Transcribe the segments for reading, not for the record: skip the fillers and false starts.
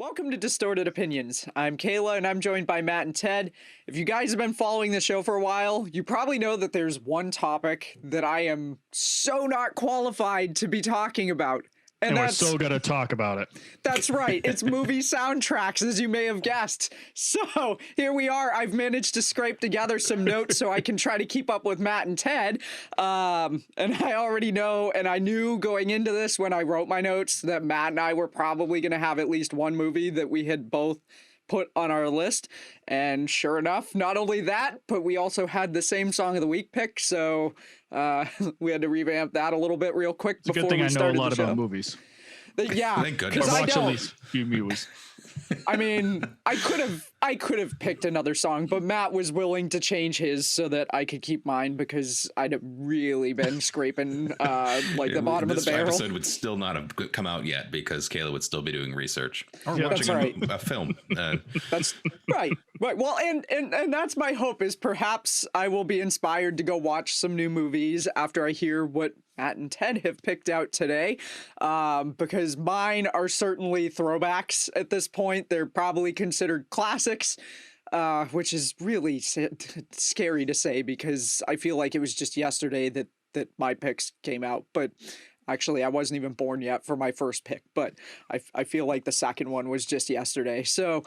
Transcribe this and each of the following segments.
Welcome to Distorted Opinions. I'm Kayla and I'm joined by Matt and Ted. If you guys have been following the show for a while, you probably know that there's one topic that I am so not qualified to be talking about. And we're so going to talk about it. That's right. It's movie soundtracks, as you may have guessed. So here we are. I've managed to scrape together some notes so I can try to keep up with Matt and Ted. And I already know, and I knew going into this when I wrote my notes, that Matt and I were probably going to have at least one movie that we had both put on our list. And sure enough, not only that, but we also had the same song of the week pick. So we had to revamp that a little bit real quick before we started the show. It's a good thing I know a lot about movies. Yeah, thank goodness. Because I watch at least a few movies. I mean, I could have picked another song, but Matt was willing to change his so that I could keep mine because I'd have really been scraping the bottom of the barrel. This episode would still not have come out yet because Kayla would still be doing research or watching a film. That's right. Right. Well, and that's my hope, is perhaps I will be inspired to go watch some new movies after I hear what Matt and Ted have picked out today, because mine are certainly throwbacks at this point. They're probably considered classics, which is really scary to say because I feel like it was just yesterday that my picks came out. But actually, I wasn't even born yet for my first pick, but I feel like the second one was just yesterday. So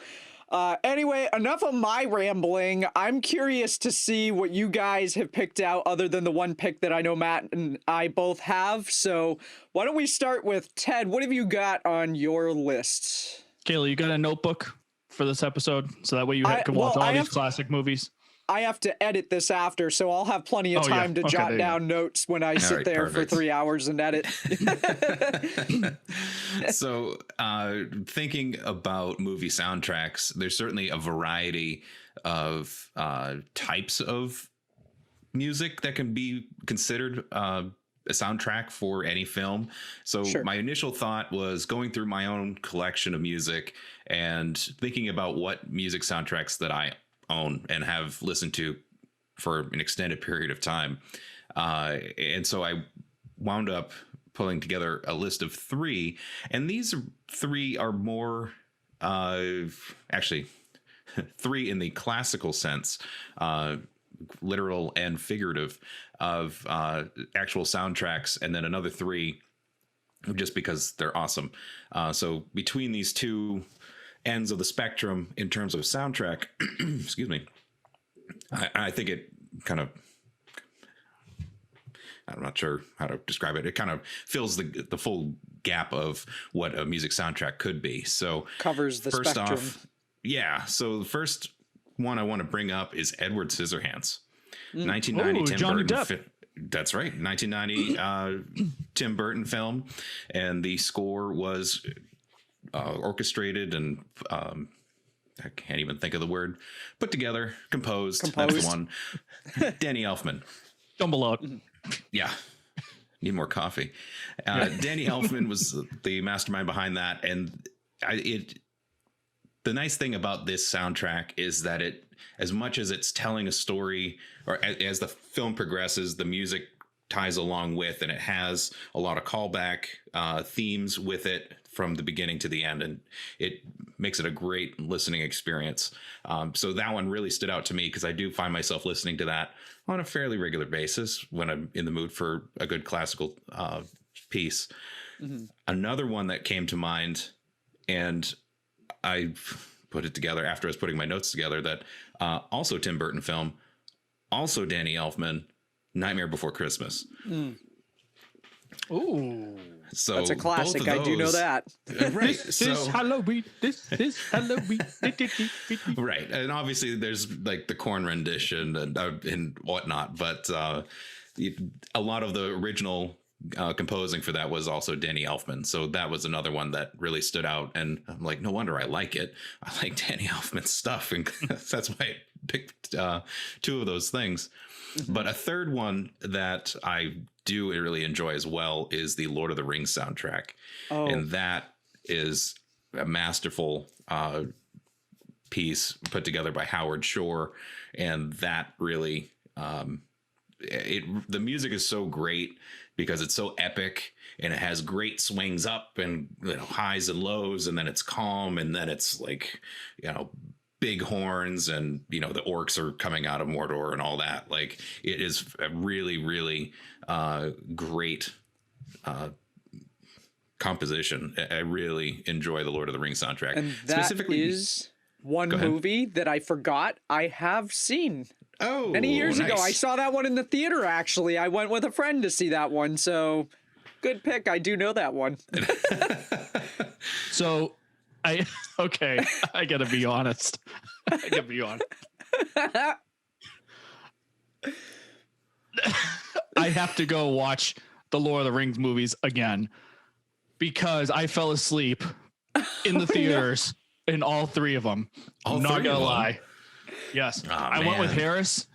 anyway, enough of my rambling. I'm curious to see what you guys have picked out other than the one pick that I know Matt and I both have. So why don't we start with Ted? What have you got on your list? Kayla, you got a notebook for this episode? So that way you can watch all these classic movies. I have to edit this after, so I'll have plenty of time to jot down notes when I sit there for 3 hours and edit. So thinking about movie soundtracks, there's certainly a variety of types of music that can be considered a soundtrack for any film. So my initial thought was going through my own collection of music and thinking about what music soundtracks that I own and have listened to for an extended period of time. And so I wound up pulling together a list of 3, and these 3 are more actually 3 in the classical sense, literal and figurative, of actual soundtracks, and then another 3 just because they're awesome. So between these two ends of the spectrum in terms of soundtrack, excuse me, I think it kind of, I'm not sure how to describe it. It kind of fills the full gap of what a music soundtrack could be. So covers the first spectrum. So the first one I want to bring up is Edward Scissorhands, 1990 Tim Burton. That's right, 1990 Tim Burton film, and the score was orchestrated and I can't even think of the word, put together, composed. That's the one. Danny Elfman. Jumble out. Yeah. Need more coffee. Danny Elfman was the mastermind behind that. And the nice thing about this soundtrack is that it, as much as it's telling a story, or as the film progresses, the music ties along with, and it has a lot of callback themes with it from the beginning to the end, and it makes it a great listening experience. So that one really stood out to me because I do find myself listening to that on a fairly regular basis when I'm in the mood for a good classical piece. Mm-hmm. Another one that came to mind, and I put it together after I was putting my notes together, that also Tim Burton film, also Danny Elfman, Nightmare Before Christmas. Ooh, so that's a classic. I do know that. Right. This is Halloween. This is Halloween. Right, and obviously there's like the corn rendition and whatnot, but a lot of the original composing for that was also Danny Elfman. So that was another one that really stood out, and I'm like, no wonder I like it. I like Danny Elfman's stuff, and that's why I picked 2 of those things. Mm-hmm. But a third one that I do really enjoy as well is the Lord of the Rings soundtrack. And that is a masterful piece put together by Howard Shore. And that really the music is so great because it's so epic and it has great swings up and highs and lows, and then it's calm, and then it's like big horns, and the orcs are coming out of Mordor and all that. Like, it is a really, really great composition. I really enjoy the Lord of the Rings soundtrack. And that is one movie that I forgot I have seen. Oh, many years nice. ago. I saw that one in the theater, actually. I went with a friend to see that one, so good pick. I do know that one. So, I gotta be honest. I have to go watch the Lord of the Rings movies again because I fell asleep in the theaters in all three of them. I'm not gonna lie. Yes, I went with Harris.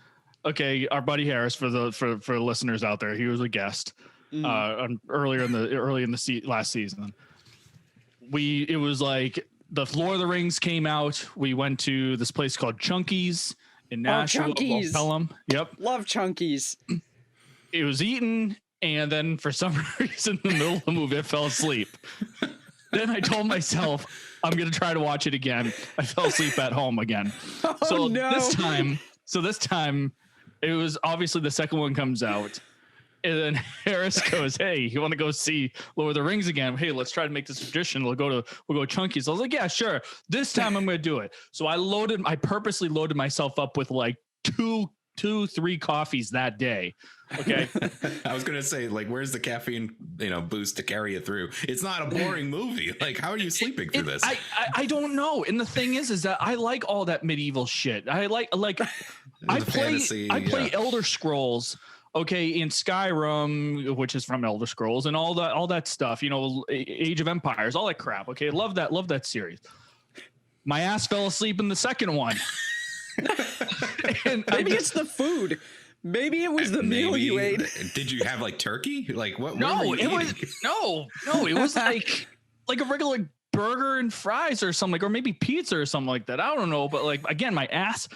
Okay, our buddy Harris, for the listeners out there, he was a guest early in the last season. It was like the Lord of the Rings came out. We went to this place called Chunky's in Nashville. Chunky's. Pelham. Yep, love Chunky's. It was eaten, and then for some reason, in the middle of the movie, I fell asleep. Then I told myself, I'm going to try to watch it again. I fell asleep at home again. This time, it was obviously the second one comes out. And then Harris goes, "Hey, you want to go see Lord of the Rings again? Hey, let's try to make this tradition. We'll go Chunky's." I was like, "Yeah, sure. This time I'm going to do it." So I purposely loaded myself up with like two, 3 coffees that day. Okay. I was gonna say, like, where's the caffeine, boost to carry you through? It's not a boring movie. Like, how are you sleeping through this? I don't know. And the thing is that I like all that medieval shit. I play Elder Scrolls. Okay, in Skyrim, which is from Elder Scrolls, and all that stuff. Age of Empires, all that crap. Okay, love that series. My ass fell asleep in the second one. And maybe it's the food. Maybe it was the meal you ate. Did you have like turkey? Like what? No, it was it was like a regular burger and fries or something, or maybe pizza or something like that. I don't know, but like again, my ass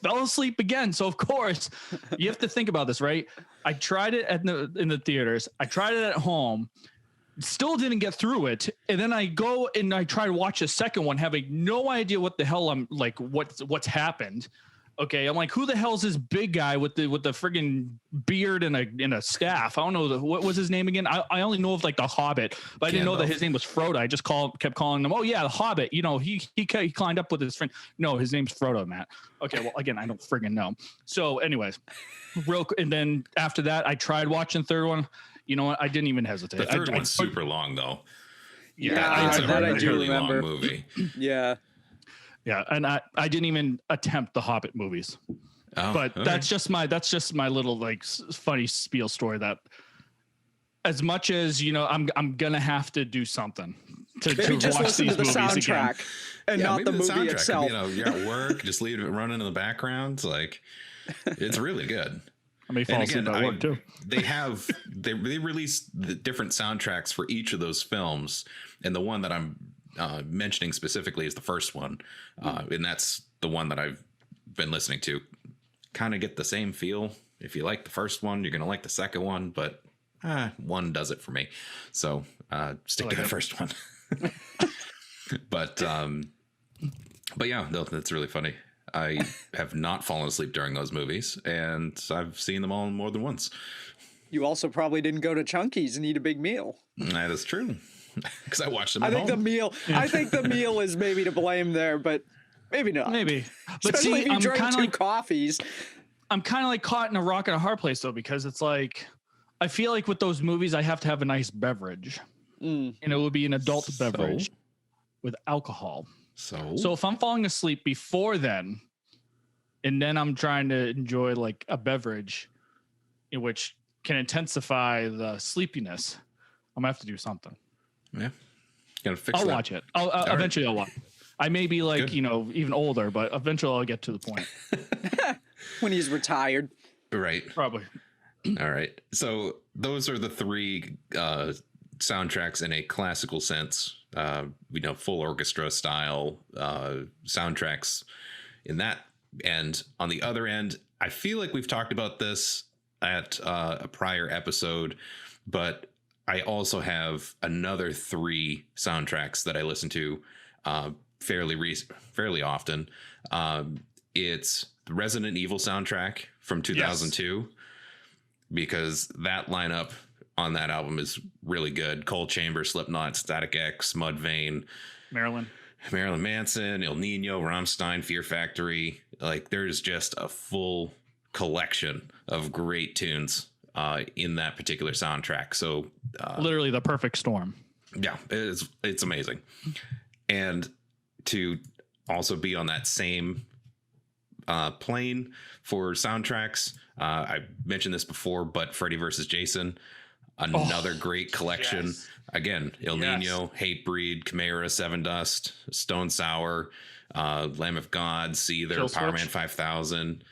fell asleep again. So of course, you have to think about this, right? I tried it in the theaters. I tried it at home. Still didn't get through it, and then I go and I try to watch a second one, having no idea what the hell I'm like. What's happened? Okay, I'm like, who the hell's this big guy with the friggin' beard and a staff? I don't know what was his name again. I only know of like the Hobbit, but I didn't know that his name was Frodo. I just kept calling him. Oh yeah, the Hobbit. He climbed up with his friend. No, his name's Frodo, Matt. Okay, well again, I don't friggin' know. So, anyways, and then after that, I tried watching the third one. You know what? I didn't even hesitate. The third one's super long though. Yeah, I do remember. Long movie. Yeah. Yeah, and I didn't even attempt the Hobbit movies, but that's just my little like funny spiel story. That as much as I'm gonna have to do something to just watch these to the movies soundtrack again. and not the movie itself. You're at work, just leave it running in the background. Like, it's really good. I may fall asleep at work too. They released the different soundtracks for each of those films, and the one that I'm mentioning specifically is the first one, and that's the one that I've been listening to. Kind of get the same feel. If you like the first one, you're gonna like the second one, but one does it for me. So stick to the first one. But yeah, no, that's really funny. I have not fallen asleep during those movies, and I've seen them all more than once. You also probably didn't go to Chunky's and eat a big meal. That is true. Because I watched them I at think home. I think the meal is maybe to blame there, but maybe not. Maybe. But especially if you drank 2 coffees. I'm kind of like caught in a rock and a hard place though, because it's like I feel like with those movies I have to have a nice beverage, and it would be an adult beverage with alcohol. So if I'm falling asleep before then, and then I'm trying to enjoy like a beverage, in which can intensify the sleepiness, I'm gonna have to do something. Yeah, gotta fix I'll that. watch it. Eventually I'll watch it. I may be like, good. Even older, but eventually I'll get to the point. When he's retired. Right. Probably. All right. So those are the 3 soundtracks in a classical sense. Full orchestra style soundtracks in that end. On the other end, I feel like we've talked about this at a prior episode, but I also have another 3 soundtracks that I listen to fairly often. It's the Resident Evil soundtrack from 2002, because that lineup on that album is really good. Cold Chamber, Slipknot, Static X, Mudvayne, Marilyn Manson, El Nino, Rammstein, Fear Factory. Like, there's just a full collection of great tunes in that particular soundtrack. So literally the perfect storm. Yeah, it's amazing. And to also be on that same plane for soundtracks, I mentioned this before, but Freddie versus Jason, another great collection. Yes. Again, El Nino, Hatebreed, Chimera, Seven Dust, Stone Sour, Lamb of God, Seether, Power Man 5000,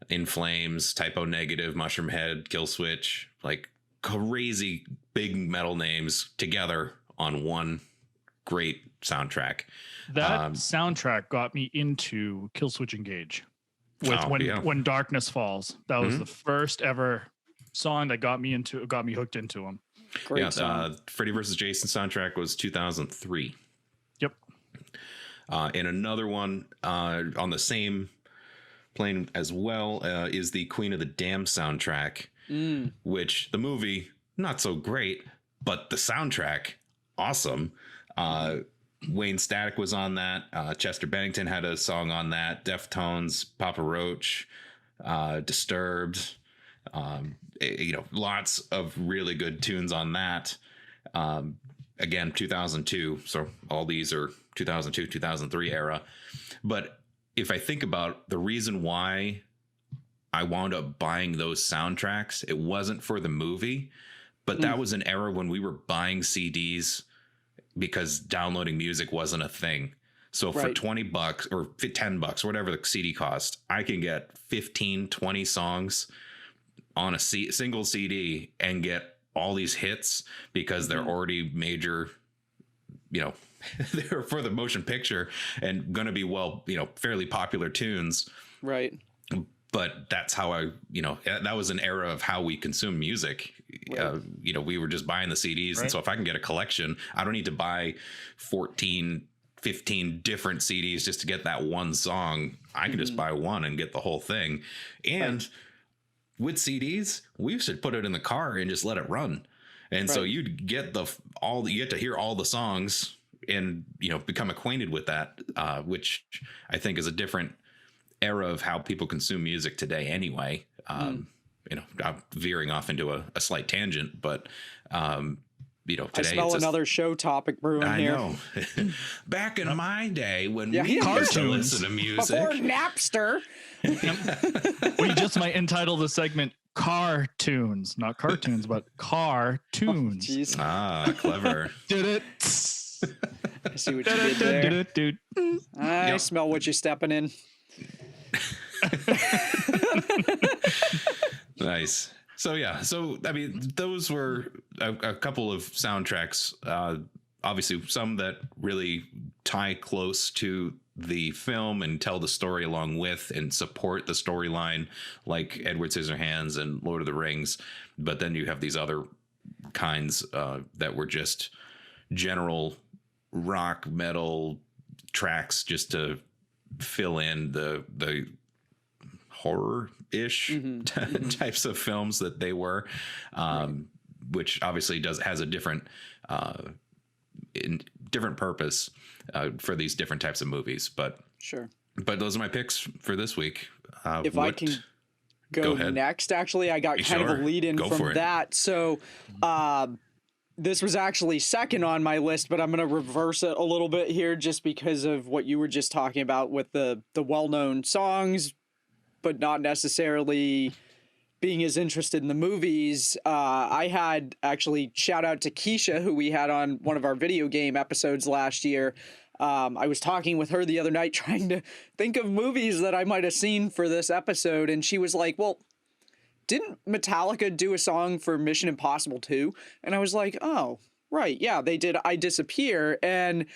In Flames, Typo Negative, Mushroom Head, Kill Switch, like crazy big metal names together on one great soundtrack. That soundtrack got me into Kill Switch Engage with when Darkness Falls. That was the first ever song that got me hooked into them. Great song. Freddy vs. Jason soundtrack was 2003. Yep. And another one on the same plane as well is the Queen of the Damned soundtrack, which the movie, not so great, but the soundtrack, awesome. Wayne Static was on that. Chester Bennington had a song on that. Deftones, Papa Roach, Disturbed. Lots of really good tunes on that. Again, 2002. So all these are 2002, 2003 era. But if I think about the reason why I wound up buying those soundtracks, it wasn't for the movie, but that was an era when we were buying CDs because downloading music wasn't a thing. So for $20 or $10, whatever the CD cost, I can get 15, 20 songs on a single CD and get all these hits because they're already major, they're for the motion picture and going to be, fairly popular tunes. Right. But that's how that was an era of how we consume music. Right. We were just buying the CDs. Right. And so if I can get a collection, I don't need to buy 14, 15 different CDs just to get that one song. I can just buy one and get the whole thing. And with CDs, we should put it in the car and just let it run. And so you'd get you get to hear all the songs and, become acquainted with that, which I think is a different era of how people consume music today anyway. I'm veering off into a slight tangent, but today I smell another show topic brewing here. I know. Back in my day when we used to listen to music. Before Napster. We just might entitle the segment Cartoons. Not cartoons, but Cartoons. Clever. Did it. I see what you did there. I smell what you're stepping in. Nice. So I mean, those were a couple of soundtracks. Obviously, some that really tie close to the film and tell the story along with and support the storyline, like Edward Scissorhands and Lord of the Rings. But then you have these other kinds that were just general rock metal tracks just to fill in the horror-ish types of films that they were, which obviously has a different purpose for these different types of movies. But those are my picks for this week. If I can go next, actually, I got kind of a lead in from that. So this was actually second on my list, but I'm going to reverse it a little bit here just because of what you were just talking about with the well-known songs, but not necessarily being as interested in the movies. I had actually shout out to Keisha, who we had on one of our video game episodes last year. I was talking with her the other night trying to think of movies that I might have seen for this episode. And she was like, well, didn't Metallica do a song for Mission Impossible 2? And I was like, oh, right. Yeah, they did I Disappear. And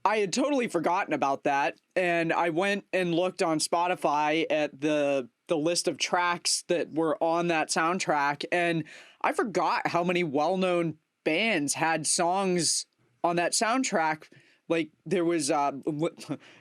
I had totally forgotten about that. And I went and looked on Spotify at the the list of tracks that were on that soundtrack, and I forgot how many well-known bands had songs on that soundtrack. Like there was, I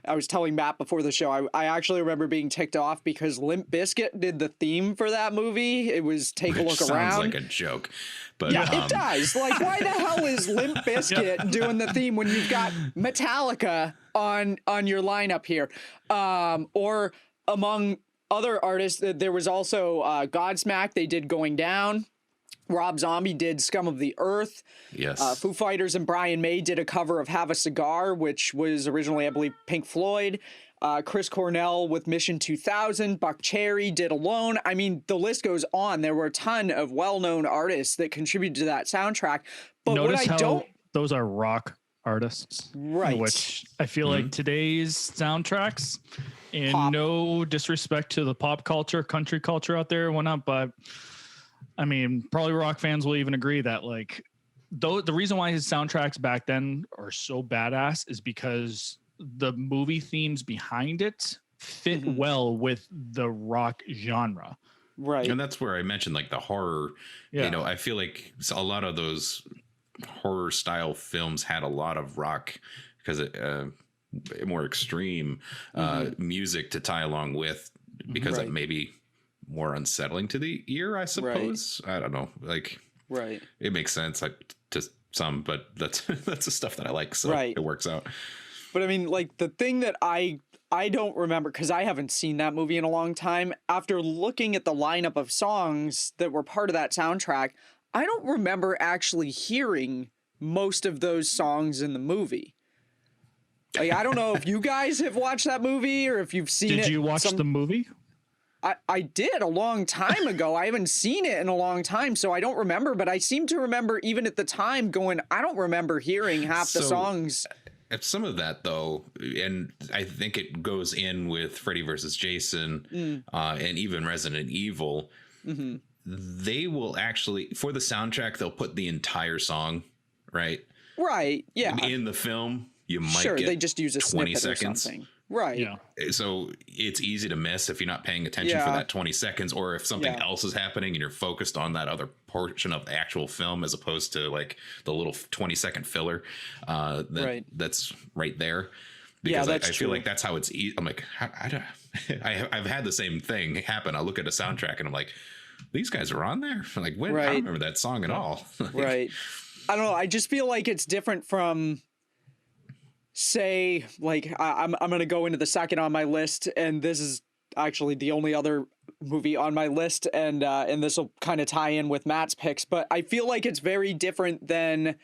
was telling Matt before the show, I actually remember being ticked off because Limp Bizkit did the theme for that movie. It was Take a Look Around. Sounds like a joke, but yeah, it does. Like, why the hell is Limp Bizkit doing the theme when you've got Metallica on your lineup here? Or among other artists, there was also Godsmack. They did Going Down. Rob Zombie did Scum of the Earth. Yes. Foo Fighters and Brian May did a cover of Have a Cigar, which was originally, I believe, Pink Floyd. Chris Cornell with Mission 2000. Buck Cherry did Alone. I mean, the list goes on. There were a ton of well-known artists that contributed to that soundtrack. But Notice what I don't... those are rock artists. Right. Which I feel like today's soundtracks, and Pop. no disrespect to the pop culture, country culture out there and whatnot, but I mean, probably rock fans will even agree that like the reason why his soundtracks back then are so badass is because the movie themes behind it fit well with the rock genre. Right. And that's where I mentioned like the horror. Yeah. You know, I feel like a lot of those horror style films had a lot of rock because it more extreme music to tie along with, because it may be more unsettling to the ear, I suppose. I don't know. Like, it makes sense to some, but that's the stuff that I like. So it works out. But I mean, like the thing that I don't remember, because I haven't seen that movie in a long time, after looking at the lineup of songs that were part of that soundtrack, I don't remember actually hearing most of those songs in the movie. Like, I don't know if you guys have watched that movie or if you've seen it. Did you watch the movie? I did a long time ago. I haven't seen it in a long time, so I don't remember. But I seem to remember even at the time going, I don't remember hearing half the songs. Some of that, though, and I think it goes in with Freddie versus Jason and even Resident Evil. They will actually, for the soundtrack, they'll put the entire song, right? Right, yeah. In the film, you might get they just use a 20 snippet seconds. or something. Right. Yeah. So it's easy to miss if you're not paying attention for that 20 seconds, or if something else is happening and you're focused on that other portion of the actual film as opposed to like the little 20-second filler that's right there. Because I feel like that's how it's easy. I'm like, I've had the same thing happen. I look at a soundtrack and I'm like, these guys are on there. I'm like, when? I don't remember that song at all. Right. I don't know. I just feel like it's different from, say, like I'm going to go into the second on my list, and this is actually the only other movie on my list, and this will kind of tie in with Matt's picks, but I feel like it's very different than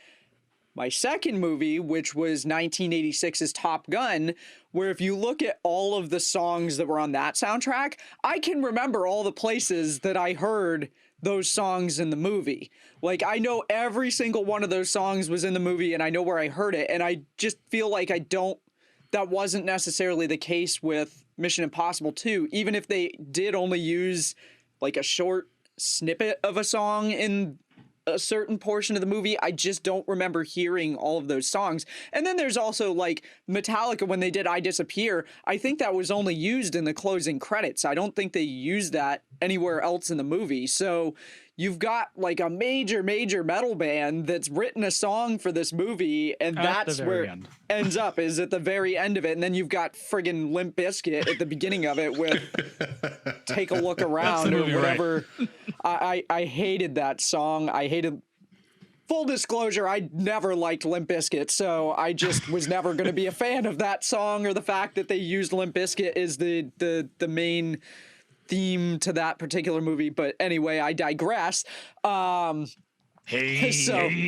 my second movie, which was 1986's Top Gun, where if you look at all of the songs that were on that soundtrack, I can remember all the places that I heard those songs in the movie. Like, I know every single one of those songs was in the movie, and I know where I heard it, and I just feel like that wasn't necessarily the case with Mission Impossible 2, even if they did only use like a short snippet of a song in a certain portion of the movie. I just don't remember hearing all of those songs. And then there's also like Metallica, when they did I Disappear, I think that was only used in the closing credits. I don't think they used that anywhere else in the movie. So you've got like a major metal band that's written a song for this movie, and that's where it ends up, is at the very end of it. And then you've got friggin' Limp Bizkit at the beginning of it with Take a Look Around or whatever. Right. I hated that song. Full disclosure, I never liked Limp Bizkit, so I just was never going to be a fan of that song, or the fact that they used Limp Bizkit as the main theme to that particular movie. But anyway, I digress. Hey,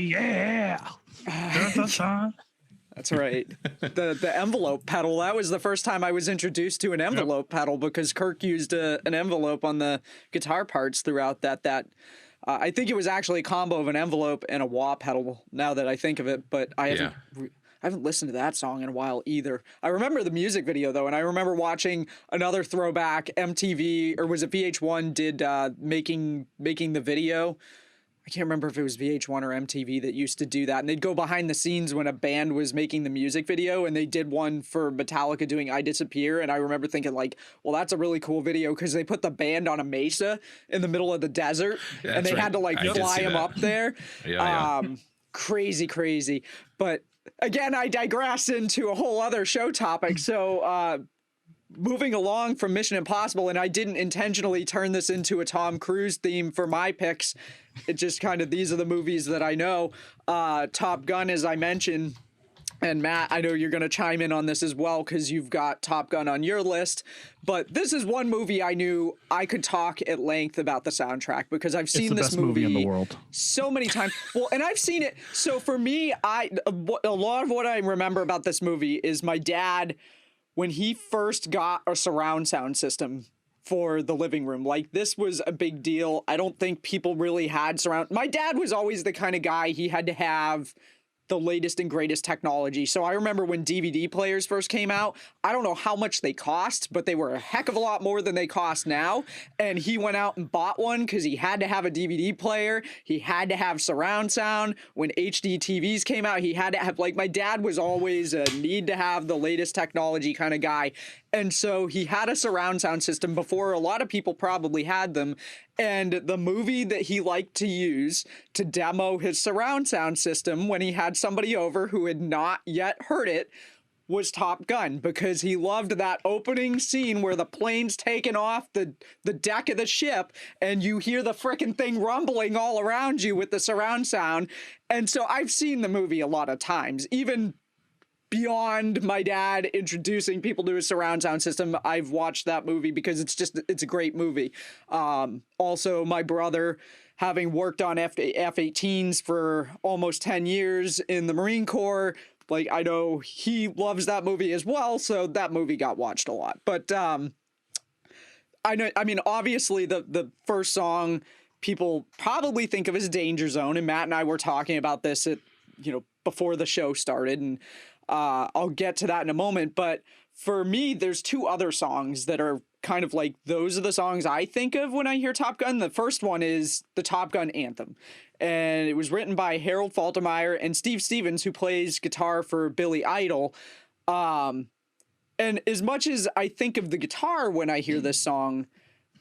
yeah. That's right. The envelope pedal. That was the first time I was introduced to an envelope pedal, because Kirk used an envelope on the guitar parts throughout that. I think it was actually a combo of an envelope and a wah pedal, now that I think of it. But I haven't listened to that song in a while either. I remember the music video, though, and I remember watching another throwback. MTV, or was it VH1, did making the video. I can't remember if it was VH1 or MTV that used to do that. And they'd go behind the scenes when a band was making the music video, and they did one for Metallica doing I Disappear. And I remember thinking like, well, that's a really cool video because they put the band on a mesa in the middle of the desert, and they had to like fly them up there. Crazy. But again, I digress into a whole other show topic. So, moving along from Mission Impossible, and I didn't intentionally turn this into a Tom Cruise theme for my picks. It just kind of, these are the movies that I know. Top Gun, as I mentioned, and Matt, I know you're going to chime in on this as well because you've got Top Gun on your list. But this is one movie I knew I could talk at length about the soundtrack because I've seen this best movie in the world so many times. Well, and I've seen it. So for me, a lot of what I remember about this movie is my dad, when he first got a surround sound system for the living room. Like, this was a big deal. I don't think people really had surround. My dad was always the kind of guy, he had to have the latest and greatest technology. So I remember when DVD players first came out, I don't know how much they cost, but they were a heck of a lot more than they cost now. And he went out and bought one because he had to have a DVD player. He had to have surround sound. When HD TVs came out, he had to have, like, my dad was always a need to have the latest technology kind of guy. And so he had a surround sound system before a lot of people probably had them. And the movie that he liked to use to demo his surround sound system when he had somebody over who had not yet heard it was Top Gun, because he loved that opening scene where the plane's taking off the deck of the ship and you hear the frickin' thing rumbling all around you with the surround sound. And so I've seen the movie a lot of times, even beyond my dad introducing people to his surround sound system. I've watched that movie because it's a great movie. Also, my brother, having worked on F-18s for almost 10 years in the Marine Corps, like, I know he loves that movie as well, so that movie got watched a lot. But I mean, obviously the first song people probably think of as Danger Zone, and Matt and I were talking about this before the show started, and I'll get to that in a moment. But for me, there's two other songs that are kind of like, those are the songs I think of when I hear Top Gun. The first one is the Top Gun Anthem, and it was written by Harold Faltermeyer and Steve Stevens, who plays guitar for Billy Idol. And as much as I think of the guitar when I hear this song,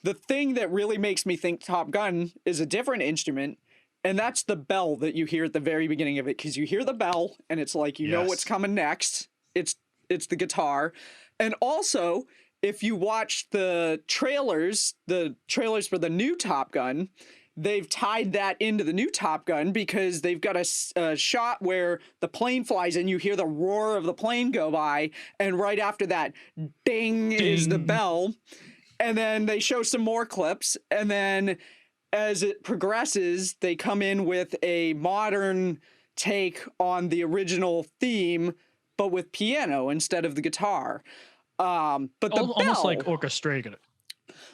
the thing that really makes me think Top Gun is a different instrument. And that's the bell that you hear at the very beginning of it, because you hear the bell and it's like, you know what's coming next. It's the guitar. And also, if you watch the trailers for the new Top Gun, they've tied that into the new Top Gun because they've got a shot where the plane flies and you hear the roar of the plane go by. And right after that, ding, is the bell. And then they show some more clips. And then as it progresses, they come in with a modern take on the original theme, but with piano instead of the guitar. But the almost bell, like orchestrated.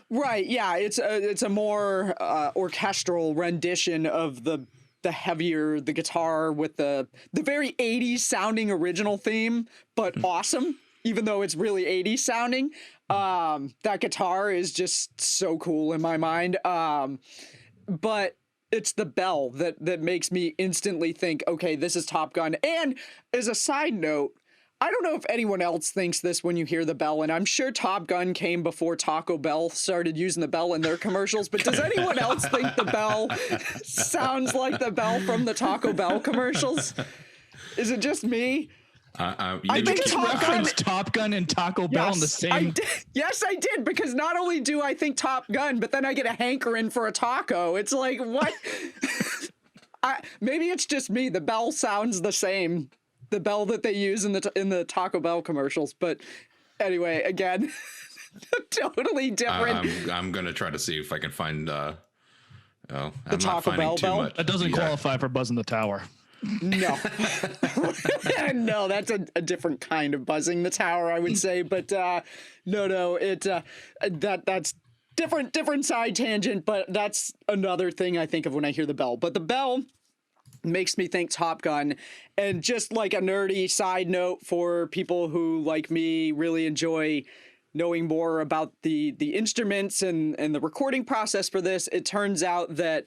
Right? Yeah, it's a more orchestral rendition of the heavier the guitar with the very 80s sounding original theme, but awesome, even though it's really 80s sounding. That guitar is just so cool in my mind. But it's the bell that makes me instantly think, okay, this is Top Gun. And as a side note, I don't know if anyone else thinks this when you hear the bell, and I'm sure Top Gun came before Taco Bell started using the bell in their commercials, but does anyone else think the bell sounds like the bell from the Taco Bell commercials? Is it just me? I think you referenced Top Gun and Taco Bell in the same. Yes, I did, because not only do I think Top Gun, but then I get a hankering for a taco. It's like, what? Maybe it's just me. The bell sounds the same. The bell that they use in the Taco Bell commercials. But anyway, again, totally different. I'm gonna try to see if I can find. The Taco Bell bell. That doesn't qualify for buzzing the tower. No, no, that's a different kind of buzzing the tower, I would say. But no, that's different side tangent. But that's another thing I think of when I hear the bell. But the bell makes me think Top Gun. And just like a nerdy side note for people who, like me, really enjoy knowing more about the instruments and the recording process for this, it turns out that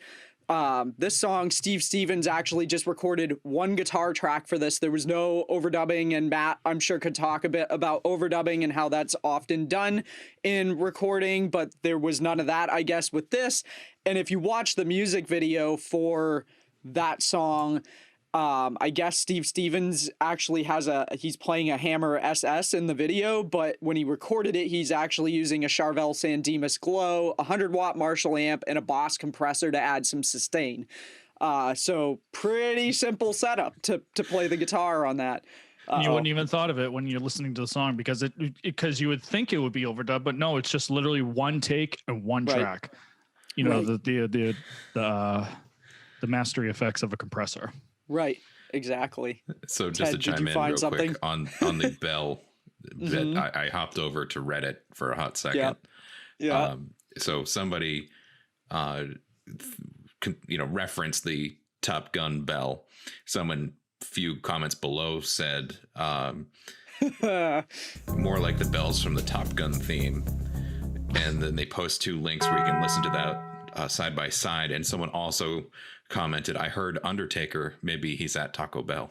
this song, Steve Stevens actually just recorded one guitar track for this. There was no overdubbing, and Matt, I'm sure, could talk a bit about overdubbing and how that's often done in recording, but there was none of that, I guess, with this. And if you watch the music video for that song, I guess Steve Stevens actually he's playing a Hammer SS in the video, but when he recorded it, he's actually using a Charvel Sandemus Glow, a 100-watt Marshall amp, and a Boss compressor to add some sustain. So pretty simple setup to play the guitar on that. You wouldn't even thought of it when you're listening to the song because you would think it would be overdubbed, but no, it's just literally one take and one track. You know, the mastery effects of a compressor. Right, exactly. So just Ted, to chime in real quick on the bell, that I hopped over to Reddit for a hot second. Yeah. So somebody, referenced the Top Gun bell. Someone, few comments below, said more like the bells from the Top Gun theme. And then they post 2 links where you can listen to that side by side. And someone also commented, I heard Undertaker, maybe he's at Taco Bell.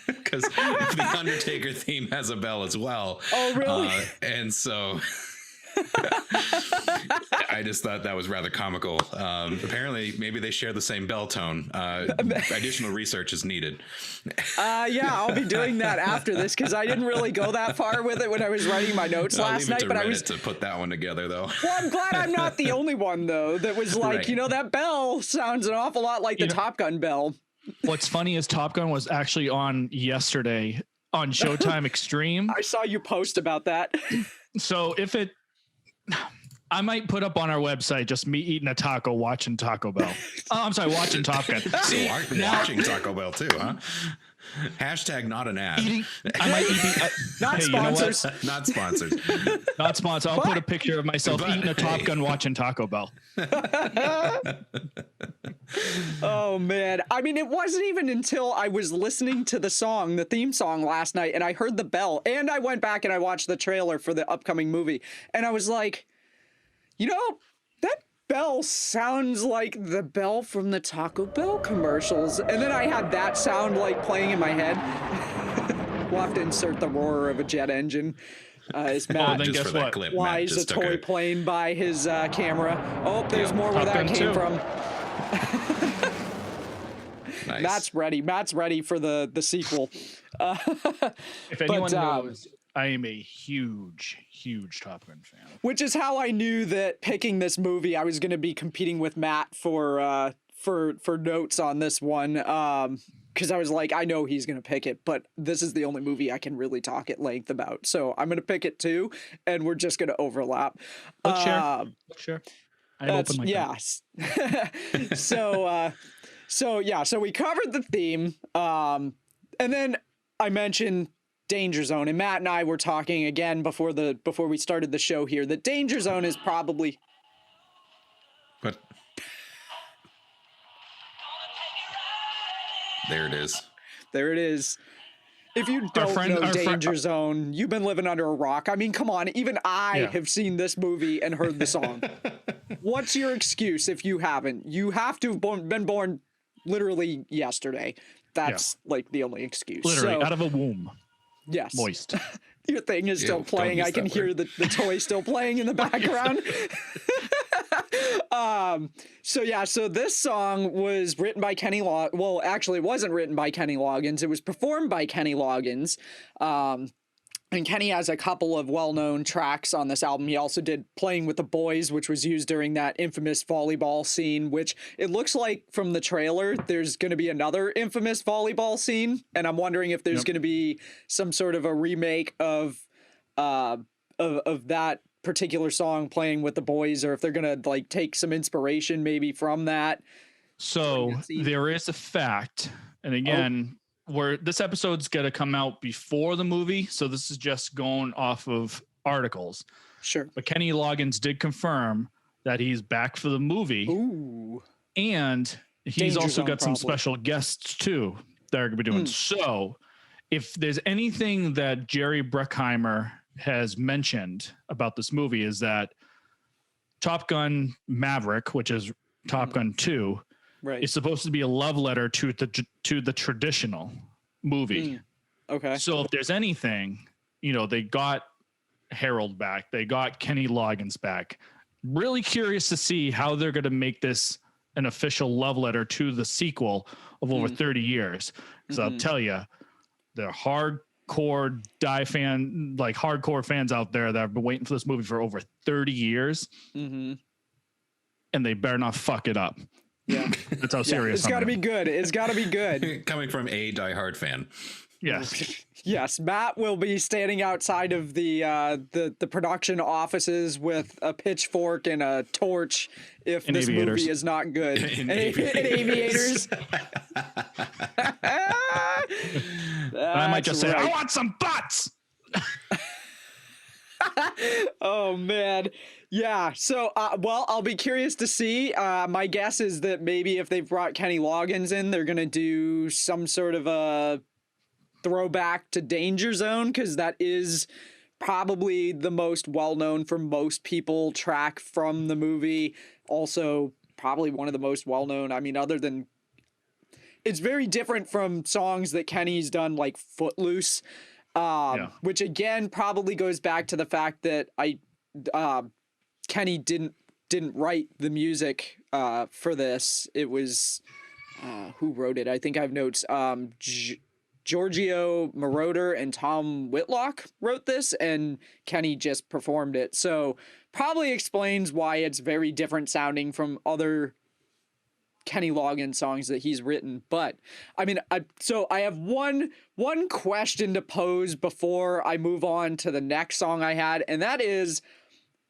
Because the Undertaker theme has a bell as well. Oh, really? And so I just thought that was rather comical. Apparently, maybe they share the same bell tone. Additional research is needed. Yeah, I'll be doing that after this because I didn't really go that far with it when I was writing my notes last night. But I was to put that one together, though. Well, I'm glad I'm not the only one though that was like, Right. That bell sounds an awful lot like the Top Gun bell. What's funny is Top Gun was actually on yesterday on Showtime Extreme. I saw you post about that. So I might put up on our website just me eating a taco, watching Taco Bell. Oh, I'm sorry, watching Top Gun. See, watching Taco Bell too, huh? Hashtag not an ad. I might eat. Not sponsors. Not sponsored. Not sponsored. I'll put a picture of myself eating a Top Gun, watching Taco Bell. Oh man, I mean, it wasn't even until I was listening to the theme song last night, and I heard the bell, and I went back and I watched the trailer for the upcoming movie, and I was like, that bell sounds like the bell from the Taco Bell commercials. And then I had that sound like playing in my head. We'll have to insert the roar of a jet engine. As Matt then guess what? flies a toy plane by his camera. Oh, there's more where that came from. Nice. Matt's ready for the sequel. If anyone knows, I am a huge Top Gun fan. Which is how I knew that picking this movie, I was going to be competing with Matt for notes on this one. Because I was like, I know he's going to pick it, but this is the only movie I can really talk at length about. So I'm going to pick it too, and we're just going to overlap. Let's share. I'm open like that. So we covered the theme. And then I mentioned Danger Zone, and Matt and I were talking again before we started the show here that Danger Zone is probably But there it is. There it is. If you don't know Danger Zone, you've been living under a rock. I mean, come on. Even I have seen this movie and heard the song. What's your excuse if you haven't? You have to have been born literally yesterday. That's like the only excuse. Literally out of a womb. Yes. Moist. Your thing is still playing. I can hear the toy still playing in the background. So this song was written by Kenny well, actually it wasn't written by Kenny Loggins. It was performed by Kenny Loggins. And Kenny has a couple of well-known tracks on this album. He also did Playing with the Boys, which was used during that infamous volleyball scene, which it looks like from the trailer, there's going to be another infamous volleyball scene. And I'm wondering if there's going to be some sort of a remake of that particular song, Playing with the Boys, or if they're going to like take some inspiration maybe from that. So there is a fact. And again, where this episode's going to come out before the movie, so this is just going off of articles. Sure. But Kenny Loggins did confirm that he's back for the movie. Ooh. And he's also got some special guests too that are going to be doing. So if there's anything that Jerry Bruckheimer has mentioned about this movie is that Top Gun Maverick, which is Top Gun 2, Right. is supposed to be a love letter to the traditional movie. Okay. So if there's anything, they got Harold back, they got Kenny Loggins back. Really curious to see how they're going to make this an official love letter to the sequel of over 30 years. Because I'll tell you, the hardcore hardcore fans out there that have been waiting for this movie for over 30 years, and they better not fuck it up. Yeah. That's how serious it's got to be good. It's got to be good. Coming from a diehard fan. Yes. Yes, Matt will be standing outside of the production offices with a pitchfork and a torch if this aviators. movie is not good. And aviators. I might just say, right. I want some butts. Oh man. Yeah. So, I'll be curious to see. My guess is that maybe if they've brought Kenny Loggins in, they're going to do some sort of a throwback to Danger Zone, because that is probably the most well-known for most people track from the movie. Also, probably one of the most well-known. I mean, other than... It's very different from songs that Kenny's done, like Footloose, which again probably goes back to the fact that Kenny didn't write the music for this. It was who wrote it? I think I have notes. Giorgio Moroder and Tom Whitlock wrote this, and Kenny just performed it. So probably explains why it's very different sounding from other Kenny Loggins songs that he's written. But I mean, I have one question to pose before I move on to the next song I had, and that is,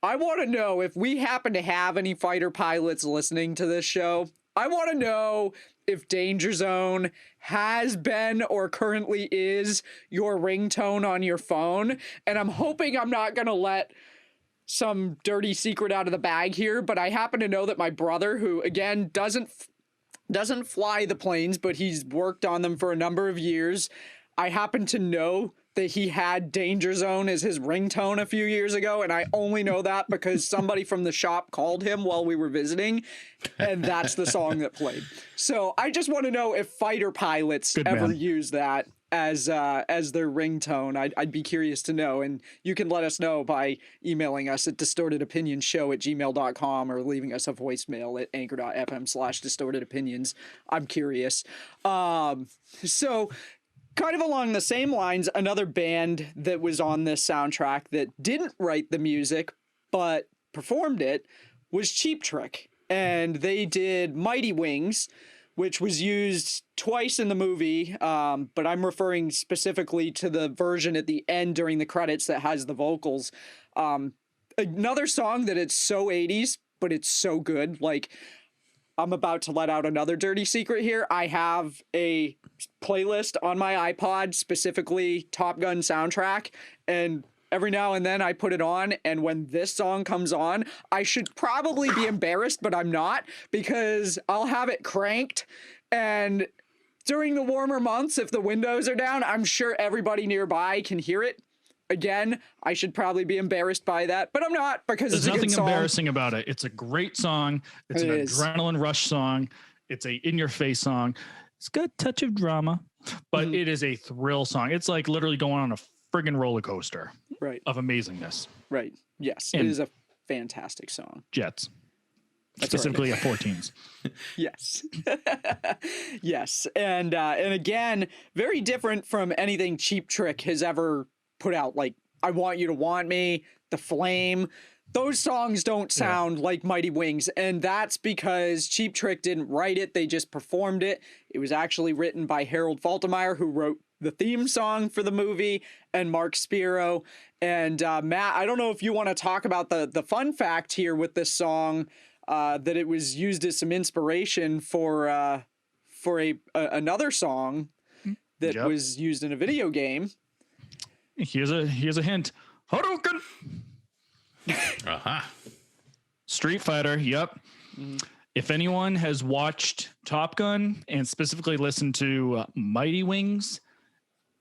I want to know if we happen to have any fighter pilots listening to this show. I want to know if Danger Zone has been or currently is your ringtone on your phone. And I'm hoping I'm not going to let some dirty secret out of the bag here, but I happen to know that my brother, who again doesn't fly the planes, but he's worked on them for a number of years, I happen to know that he had Danger Zone as his ringtone a few years ago, and I only know that because somebody from the shop called him while we were visiting, and that's the song that played. So I just want to know if fighter pilots ever use that as their ringtone. I'd be curious to know, and you can let us know by emailing us at distortedopinionshow@gmail.com or leaving us a voicemail at anchor.fm/distortedopinions. I'm curious. So kind of along the same lines, another band that was on this soundtrack that didn't write the music but performed it was Cheap Trick, and they did Mighty Wings, which was used twice in the movie, but I'm referring specifically to the version at the end during the credits that has the vocals. Another song that it's so 80s, but it's so good. Like, I'm about to let out another dirty secret here. I have a playlist on my iPod, specifically Top Gun soundtrack, and every now and then I put it on, and when this song comes on, I should probably be embarrassed, but I'm not, because I'll have it cranked, and during the warmer months, if the windows are down, I'm sure everybody nearby can hear it. Again, I should probably be embarrassed by that, but I'm not, because there's it's a nothing good song. embarrassing about it. It's a great song. It's an adrenaline rush song. It's a in-your-face song. It's got a touch of drama, but it is a thrill song. It's like literally going on a friggin' roller coaster of amazingness. Right. Yes. And it is a fantastic song. Jets. That's specifically right. F-14s. Yes. Yes. And again, very different from anything Cheap Trick has ever put out. Like, I Want You to Want Me, The Flame. Those songs don't sound like Mighty Wings, and that's because Cheap Trick didn't write it. They just performed it. It was actually written by Harold Faltermeyer, who wrote the theme song for the movie, and Mark Spiro. And Matt, I don't know if you want to talk about the fun fact here with this song, that it was used as some inspiration for another song that was used in a video game. Here's a hint. Hadouken! Street Fighter, If anyone has watched Top Gun and specifically listened to Mighty Wings,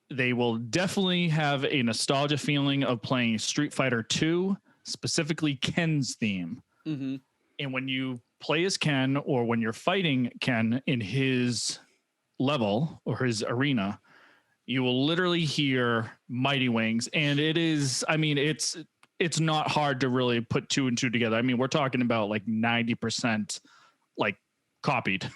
they will definitely have a nostalgia feeling of playing Street Fighter 2, specifically Ken's theme. And when you play as Ken or when you're fighting Ken in his level or his arena, you will literally hear Mighty Wings. And it is, I mean, it's not hard to really put two and two together. I mean, we're talking about like 90% like copied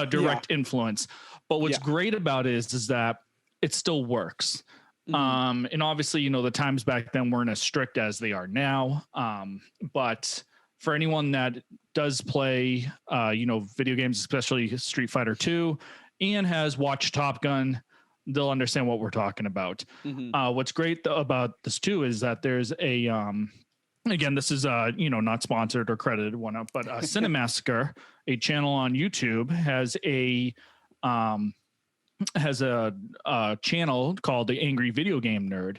direct influence. But what's great about it is that it still works. And obviously, you know, the times back then weren't as strict as they are now. But for anyone that does play, you know, video games, especially Street Fighter 2, and has watched Top Gun, they'll understand what we're talking about. What's great about this too is that there's a, again, this is you know, not sponsored or credited one up, but Cinemassacre, a channel on YouTube, has a channel called the Angry Video Game Nerd,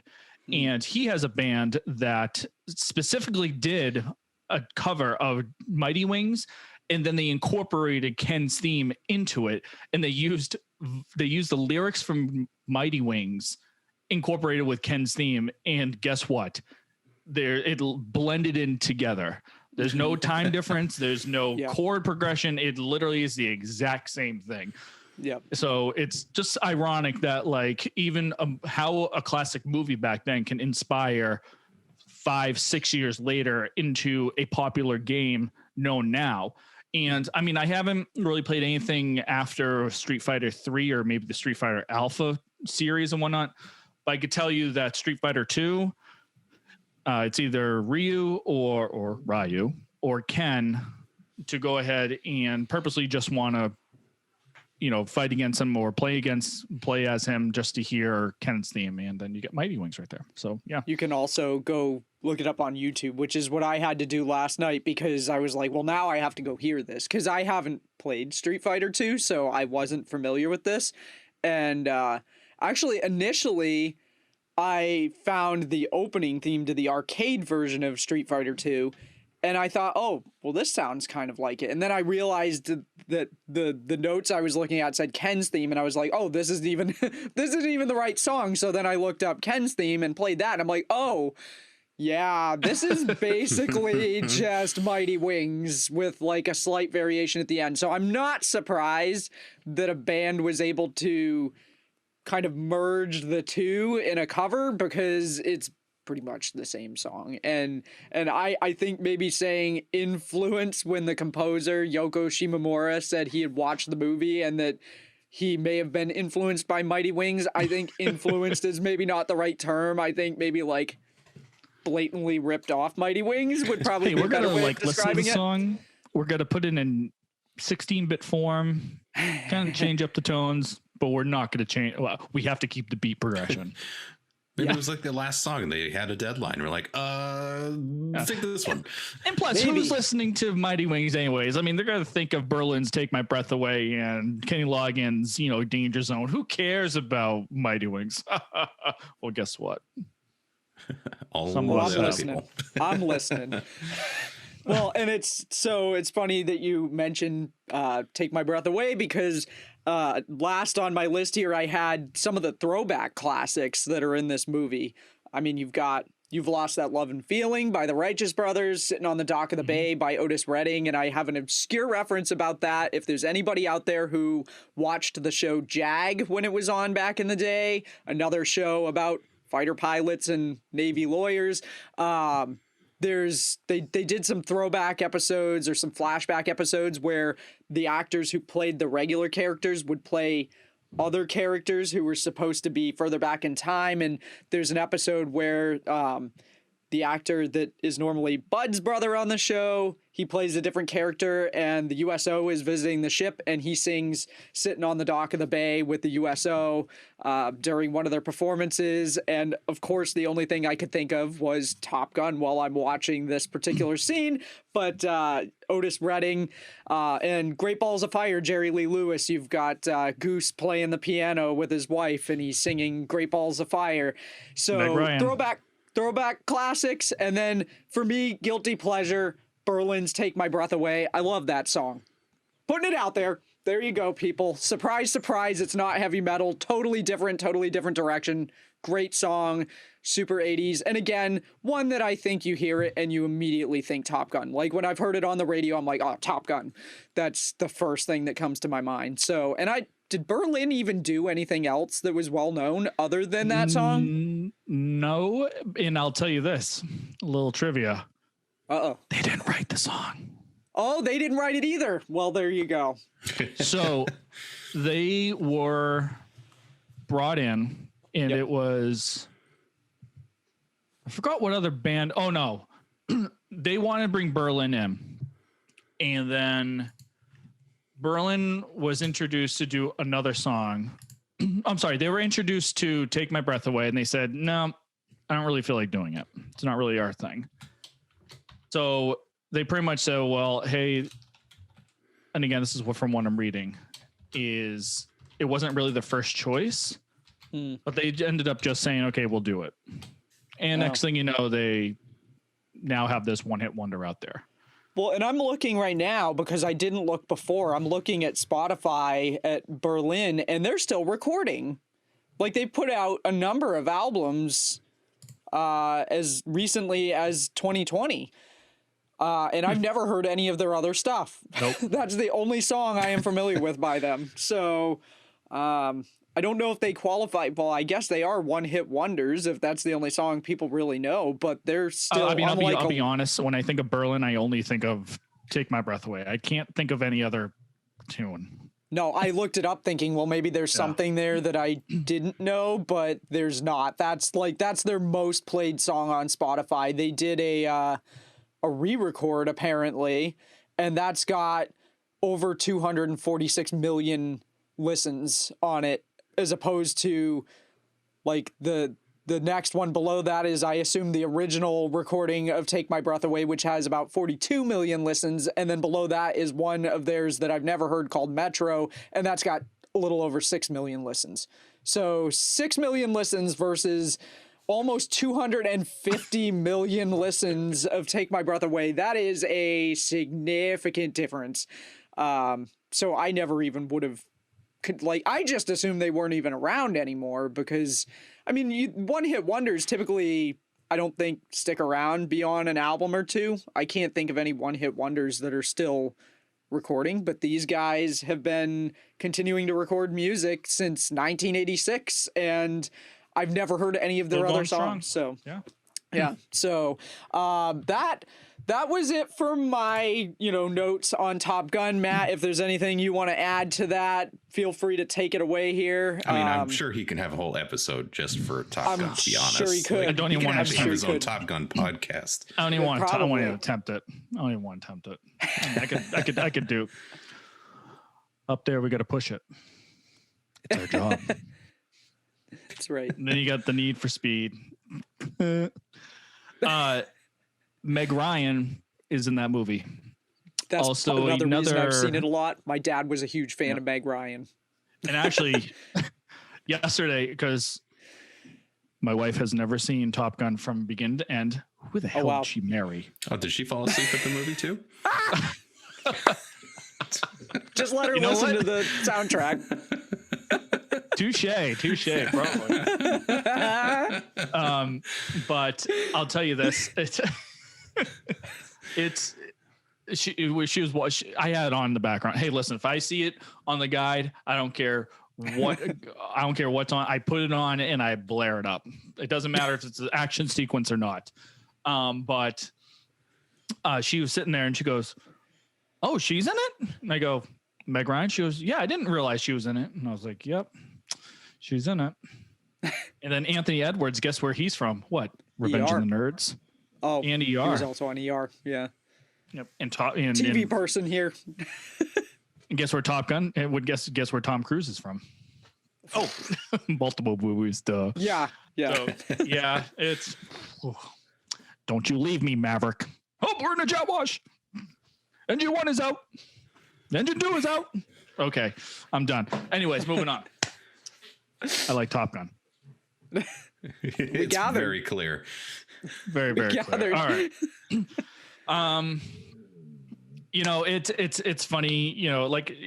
and he has a band that specifically did a cover of Mighty Wings, and then they incorporated Ken's theme into it, and they used the lyrics from Mighty Wings incorporated with Ken's theme, and guess what? It blended in together. There's no time difference. There's no chord progression. It literally is the exact same thing. Yeah. So it's just ironic that like even how a classic movie back then can inspire 5-6 years later into a popular game known now. And I mean, I haven't really played anything after Street Fighter 3 or maybe the Street Fighter Alpha series and whatnot, but I could tell you that Street Fighter 2, it's either Ryu or Ryu or Ken to go ahead and purposely just want to, you know, fight against him or play as him just to hear Ken's theme, and then you get Mighty Wings right there. So yeah, you can also go look it up on YouTube, which is what I had to do last night because I was like, well, now I have to go hear this because I haven't played Street Fighter 2, so I wasn't familiar with this. And actually, initially, I found the opening theme to the arcade version of Street Fighter 2. And I thought, oh, well, this sounds kind of like it. And then I realized that the notes I was looking at said Ken's theme, and I was like, oh, this isn't even the right song. So then I looked up Ken's theme and played that. And I'm like, oh, yeah, this is basically just Mighty Wings with like a slight variation at the end. So I'm not surprised that a band was able to kind of merge the two in a cover because it's pretty much the same song. And I think maybe saying influence when the composer Yoko Shimomura said he had watched the movie and that he may have been influenced by Mighty Wings. I think influenced is maybe not the right term. I think maybe like blatantly ripped off Mighty Wings would probably be a better way of describing it. Song. We're gonna put it in 16-bit form, kind of change up the tones, but we're not gonna change. Well, we have to keep the beat progression. Maybe it was like the last song and they had a deadline. We're like, take this one. And plus, who's listening to Mighty Wings anyways? I mean, they're going to think of Berlin's Take My Breath Away and Kenny Loggins', you know, Danger Zone. Who cares about Mighty Wings? Well, guess what? I'm listening. I'm listening. Well, and it's funny that you mentioned Take My Breath Away because last on my list here, I had some of the throwback classics that are in this movie. I mean, You've Lost That Love and Feeling by the Righteous Brothers, Sitting on the Dock of the Bay by Otis Redding, and I have an obscure reference about that. If there's anybody out there who watched the show Jag when it was on back in the day, another show about fighter pilots and Navy lawyers, they did some throwback episodes or some flashback episodes where the actors who played the regular characters would play other characters who were supposed to be further back in time. And there's an episode where the actor that is normally Bud's brother on the show, he plays a different character, and the USO is visiting the ship, and he sings Sitting on the Dock of the Bay with the USO during one of their performances. And of course, the only thing I could think of was Top Gun while I'm watching this particular scene. But Otis Redding and Great Balls of Fire, Jerry Lee Lewis, you've got Goose playing the piano with his wife, and he's singing Great Balls of Fire. So throwback classics. And then for me, guilty pleasure, Berlin's Take My Breath Away. I love that song. Putting it out there. there you go, people. Surprise, surprise. It's not heavy metal. Totally different direction. Great song, super 80s. And again, one that I think you hear it and you immediately think Top Gun. Like when I've heard it on the radio, I'm like, oh, Top Gun. That's the first thing that comes to my mind. So, and did Berlin even do anything else that was well known other than that song? No. And I'll tell you this, a little trivia. Uh-oh. They didn't write the song. Oh, they didn't write it either. Well, there you go. So they were brought in, and it was, I forgot what other band. Oh, no. They wanted to bring Berlin in. And then Berlin was introduced to do another song. I'm sorry. They were introduced to Take My Breath Away, and they said, no, I don't really feel like doing it. It's not really our thing. So they pretty much said, well, hey, and again, this is what from what I'm reading, is it wasn't really the first choice, but they ended up just saying, okay, we'll do it. And next thing you know, they now have this one-hit wonder out there. Well, and I'm looking right now because I didn't look before. I'm looking at Spotify at Berlin, and they're still recording. Like, they put out a number of albums as recently as 2020. And I've never heard any of their other stuff. Nope. That's the only song I am familiar with by them. So I don't know if they qualify. Well, I guess they are one-hit wonders if that's the only song people really know. But they're still. I'll be honest. When I think of Berlin, I only think of Take My Breath Away. I can't think of any other tune. No, I looked it up thinking, well, maybe there's something there that I didn't know, but there's not. That's their most played song on Spotify. They did a re-record apparently, and that's got over 246 million listens on it, as opposed to like the next one below that is, I assume, the original recording of Take My Breath Away, which has about 42 million listens, and then below that is one of theirs that I've never heard called Metro, and that's got a little over 6 million listens. So 6 million listens versus almost 250 million listens of Take My Breath Away. That is a significant difference. So I never even would have, I just assumed they weren't even around anymore because, I mean, one-hit wonders typically, I don't think, stick around beyond an album or two. I can't think of any one-hit wonders that are still recording, but these guys have been continuing to record music since 1986, and I've never heard any of their other songs. So yeah. So that was it for my, notes on Top Gun. Matt, if there's anything you want to add to that, feel free to take it away here. I mean, I'm sure he can have a whole episode just for Top Gun, to be honest. Sure he could. I don't even want to have his own Top Gun podcast. I don't even want to attempt it. I don't even want to attempt it. I could do. Up there, we got to push it. It's our job. That's right. And then you got the Need for Speed. Meg Ryan is in that movie. That's also another reason I've seen it a lot. My dad was a huge fan of Meg Ryan. And actually, yesterday, because my wife has never seen Top Gun from beginning to end. Who the hell did she marry? Oh, did she fall asleep at the movie too? Just let her listen to the soundtrack. Touche, probably. But I'll tell you this: she was. I had it on in the background. Hey, listen, if I see it on the guide, I don't care what's on. I put it on and I blare it up. It doesn't matter if it's an action sequence or not. But she was sitting there and she goes, "Oh, she's in it?" And I go, "Meg Ryan?" She goes, "Yeah, I didn't realize she was in it." And I was like, "Yep, she's in it." And then Anthony Edwards, guess where he's from? What? Revenge of the Nerds. Oh, and ER. He was also on ER. Yeah. Yep. And TV person here. And guess where Top Gun? It would guess where Tom Cruise is from. Oh, multiple movies. Duh. Yeah. So, yeah. It's. Don't you leave me, Maverick. Oh, we're in a jet wash. Engine 1 is out. Engine 2 is out. Okay, I'm done. Anyways, moving on. I like Top Gun. It's very clear. Very, very clear. All right. It's funny, like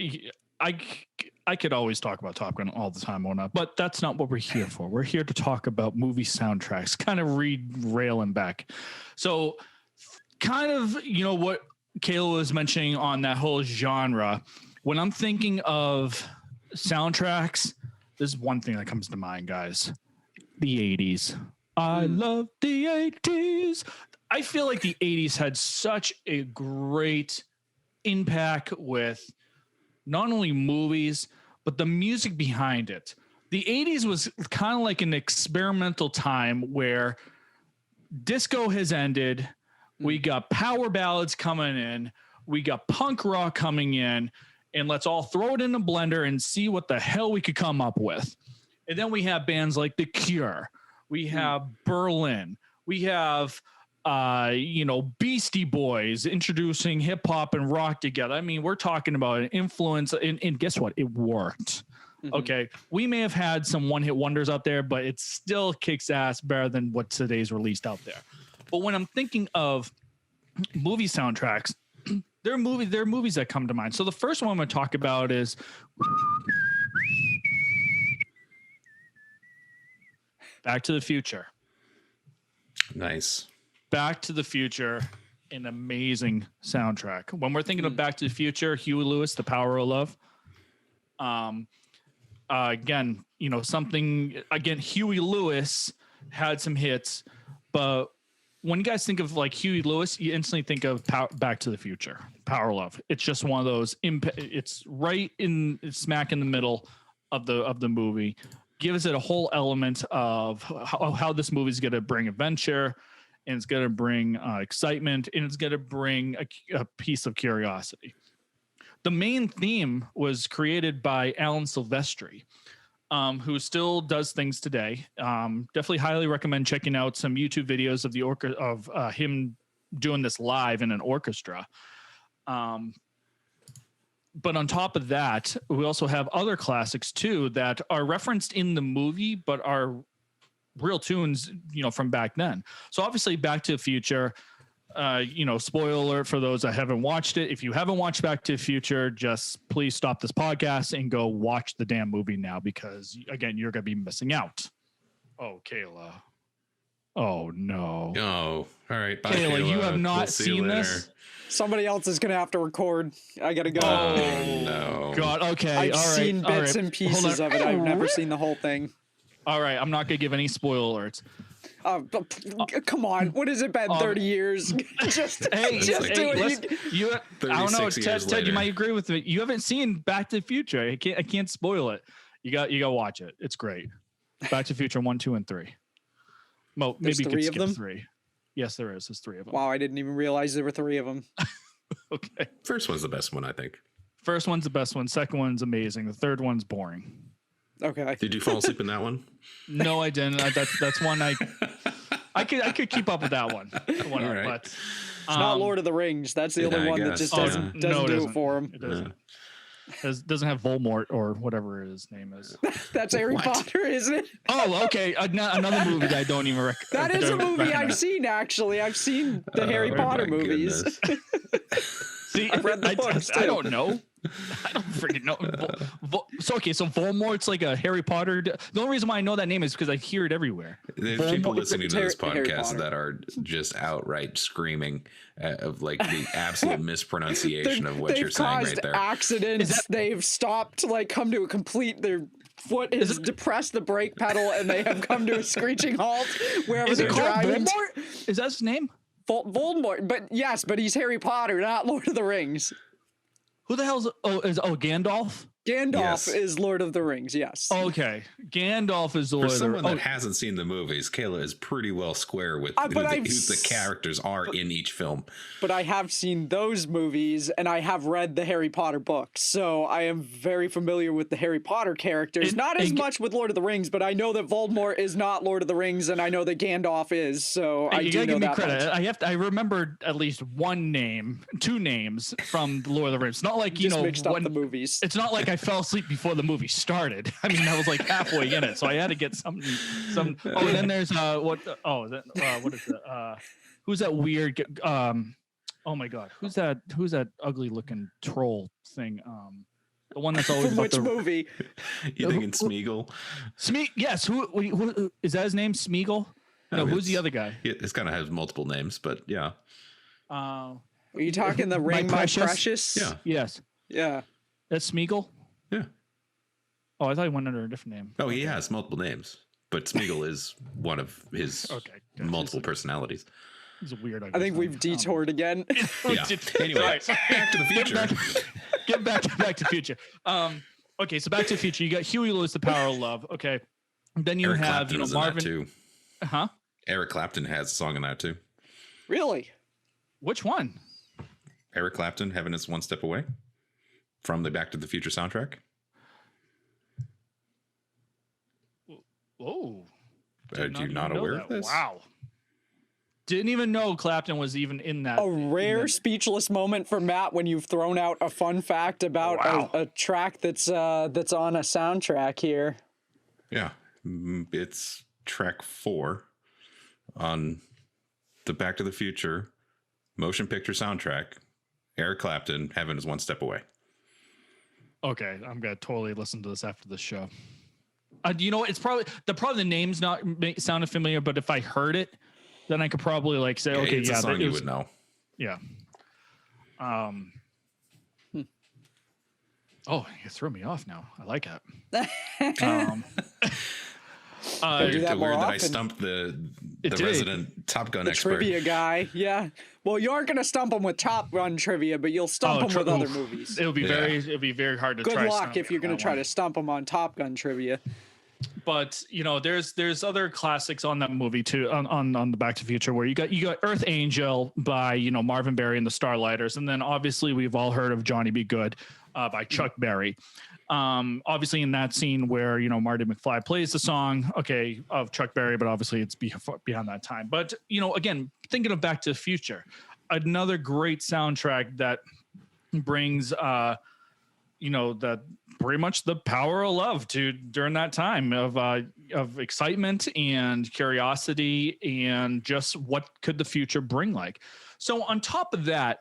I could always talk about Top Gun all the time or not, but that's not what we're here for. We're here to talk about movie soundtracks, kind of railing back. So kind of, what Kayla was mentioning on that whole genre, when I'm thinking of soundtracks, there's one thing that comes to mind, guys. The 80s. I love the 80s. I feel like the 80s had such a great impact with not only movies, but the music behind it. The 80s was kind of like an experimental time where disco has ended. We got power ballads coming in. We got punk rock coming in. And let's all throw it in a blender and see what the hell we could come up with. And then we have bands like The Cure. We have Berlin. We have Beastie Boys introducing hip hop and rock together. I mean, we're talking about an influence, and guess what? It worked. Mm-hmm. Okay. We may have had some one-hit wonders out there, but it still kicks ass better than what today's released out there. But when I'm thinking of movie soundtracks, there are movies that come to mind. So the first one I'm going to talk about is Back to the Future. Nice. Back to the Future, an amazing soundtrack. When we're thinking of Back to the Future, Huey Lewis, The Power of Love. Again, Huey Lewis had some hits, but when you guys think of like Huey Lewis, you instantly think of Back to the Future, Power of Love. It's just one of those. It's smack in the middle of the movie. Gives it a whole element of how this movie is going to bring adventure, and it's going to bring excitement, and it's going to bring a piece of curiosity. The main theme was created by Alan Silvestri, who still does things today. Definitely highly recommend checking out some YouTube videos of him doing this live in an orchestra. But on top of that, we also have other classics too that are referenced in the movie, but are real tunes, from back then. So obviously Back to the Future, spoiler alert for those that haven't watched it. If you haven't watched Back to the Future, just please stop this podcast and go watch the damn movie now, because again, you're going to be missing out. Oh, Kayla. Oh no. Oh, all right. Bye, Kayla, you have not seen this? Somebody else is going to have to record. I got to go. Oh no. God. Okay. I've seen bits and pieces of it. I've never seen the whole thing. All right, I'm not gonna give any spoiler alerts. Come on, what has it been? 30 years? just do it. I don't know, Ted. You might agree with me. You haven't seen Back to the Future. I can't spoil it. You got to watch it. It's great. Back to the Future 1, 2, and 3. Well, maybe you could skip 3. Yes, there is. There's 3 of them. Wow, I didn't even realize there were 3 of them. Okay. First one's the best one, I think. First one's the best one. Second one's amazing. The third one's boring. Okay. Did you fall asleep in that one? No, I didn't. That's one I could keep up with that one. Right. But it's not Lord of the Rings. That's the only one that just doesn't do it for him. It doesn't. Doesn't have Voldemort or whatever his name is. That's Harry Potter, isn't it? Oh, okay. Another movie that I don't even recognize. That is a movie I've seen, actually. I've seen the Harry Potter movies. See, I've read the books, too. I don't know. I don't freaking know. So Voldemort's like a Harry Potter. The only reason why I know that name is because I hear it everywhere. There's people listening to this podcast that are just outright screaming of like the absolute mispronunciation of what you're saying right there. Accidents. They've stopped, come to a complete. Their foot has depressed the brake pedal, and they have come to a screeching halt wherever they're driving. Voldemort? Is that his name? Voldemort, but he's Harry Potter, not Lord of the Rings. Who the hell's Gandalf? Gandalf is Lord of the Rings, yes. Okay. Gandalf is the Lord of the Rings. For someone that hasn't seen the movies, Kayla is pretty well square with who the characters are in each film. But I have seen those movies, and I have read the Harry Potter books, so I am very familiar with the Harry Potter characters. Not as much with Lord of the Rings, but I know that Voldemort is not Lord of the Rings, and I know that Gandalf is, so I do know that. You gotta give me credit. I remember at least two names from Lord of the Rings. It's not like, mixed up the movies. It's not like I fell asleep before the movie started. I mean, I was like halfway in it, so I had to get some. And then there's what is it? Who's that weird? Oh my God, who's that ugly looking troll thing? The one that's always From about which movie? You thinking Smeagol? Yes. Who is that? His name Smeagol? No, who's the other guy? It's kind of has multiple names, but yeah. Are you talking the Ring My Precious? Yeah. Yes. Yeah. That's Smeagol? Yeah. Oh, I thought he went under a different name. Oh, he has multiple names, but Smeagol is one of his multiple personalities. He's a weird. I think we've detoured again. Yeah. Anyway, Back to the Future. Get back to the Future. Okay, so Back to the Future. You got Huey Lewis, The Power of Love. Okay, then you Eric have Clapton was Marvin. in that too. Huh? Eric Clapton has a song in that too. Really? Which one? Eric Clapton, Heaven is One Step Away, from the Back to the Future soundtrack. Oh, Are you not aware of this? Wow. Didn't even know Clapton was even in that. A rare speechless moment for Matt when you've thrown out a fun fact about a track that's on a soundtrack here. Yeah, it's track 4 on the Back to the Future motion picture soundtrack. Eric Clapton, Heaven is One Step Away. Okay, I'm gonna totally listen to this after the show. You know what? It's probably the name's not sounded familiar, but if I heard it, then I could probably like say, okay, it's a song you would know. Yeah. Oh, you threw me off now. I like it. Do that more weird that I often. stumped the resident Top Gun expert. Trivia guy. Yeah. Well, you aren't going to stump him with Top Gun trivia, but you'll stump him with other movies. It'll be very hard to Good try. Good luck if you're going to try to stump him on Top Gun trivia. But you know, there's other classics on that movie too, on the Back to the Future, where you got Earth Angel by Marvin Berry and the Starlighters, and then obviously we've all heard of Johnny Be Good by Chuck Berry. Obviously in that scene where Marty McFly plays the song of Chuck Berry, but obviously it's beyond that time. But again, thinking of Back to the Future, another great soundtrack that brings that pretty much the power of love during that time of excitement and curiosity and just what could the future bring like. So on top of that,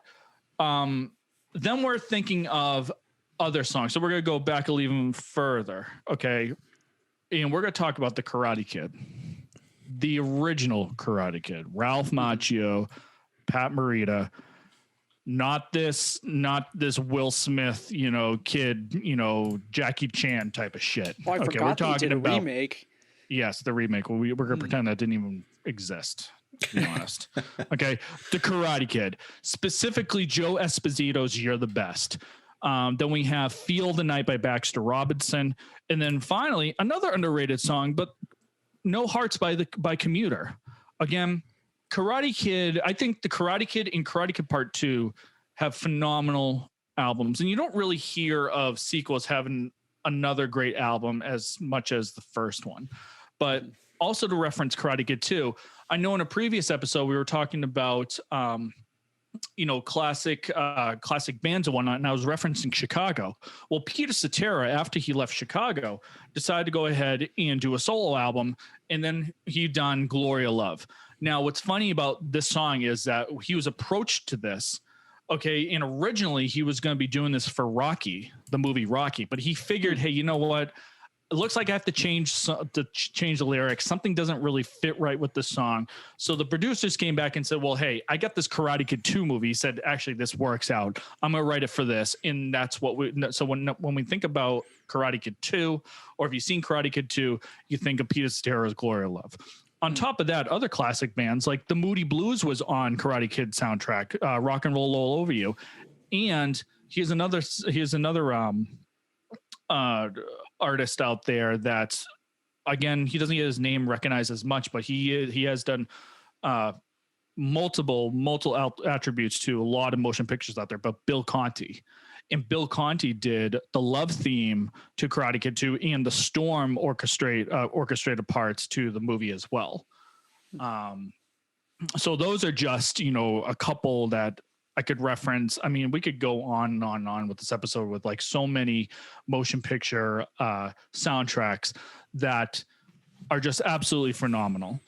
then we're thinking of other songs. So we're going to go back a little even further. Okay. And we're going to talk about the Karate Kid, the original Karate Kid, Ralph Macchio, Pat Morita. Not this Will Smith, kid, Jackie Chan type of shit. Oh, I forgot we're talking about remake. Yes, the remake. Well, we're gonna pretend that didn't even exist, to be honest. Okay, the Karate Kid, specifically Joe Esposito's "You're the Best." Then we have "Feel the Night" by Baxter Robinson, and then finally another underrated song, but "No Hearts" by Commuter. Again, Karate Kid, I think the Karate Kid and Karate Kid Part 2 have phenomenal albums. And you don't really hear of sequels having another great album as much as the first one. But also to reference Karate Kid 2, I know in a previous episode we were talking about classic bands and whatnot, and I was referencing Chicago. Well, Peter Cetera, after he left Chicago, decided to go ahead and do a solo album, and then he done Gloria Love. Now, what's funny about this song is that he was approached to this, and originally he was going to be doing this for Rocky, the movie Rocky, but he figured, hey, you know what? It looks like I have to change the lyrics. Something doesn't really fit right with the song. So the producers came back and said, well, hey, I got this Karate Kid 2 movie. He said, actually, this works out. I'm going to write it for this. And that's what so when we think about Karate Kid 2, or if you've seen Karate Kid 2, you think of Peter Cetera's Gloria Love. On top of that, other classic bands like the Moody Blues was on Karate Kid soundtrack, Rock and Roll All Over You. And here's another artist out there that, again, he doesn't get his name recognized as much, but he has done multiple attributes to a lot of motion pictures out there. But Bill Conte. And Bill Conte did the love theme to Karate Kid 2 and the Storm orchestrated parts to the movie as well. So those are just, a couple that I could reference. I mean, we could go on and on and on with this episode with like so many motion picture soundtracks that are just absolutely phenomenal.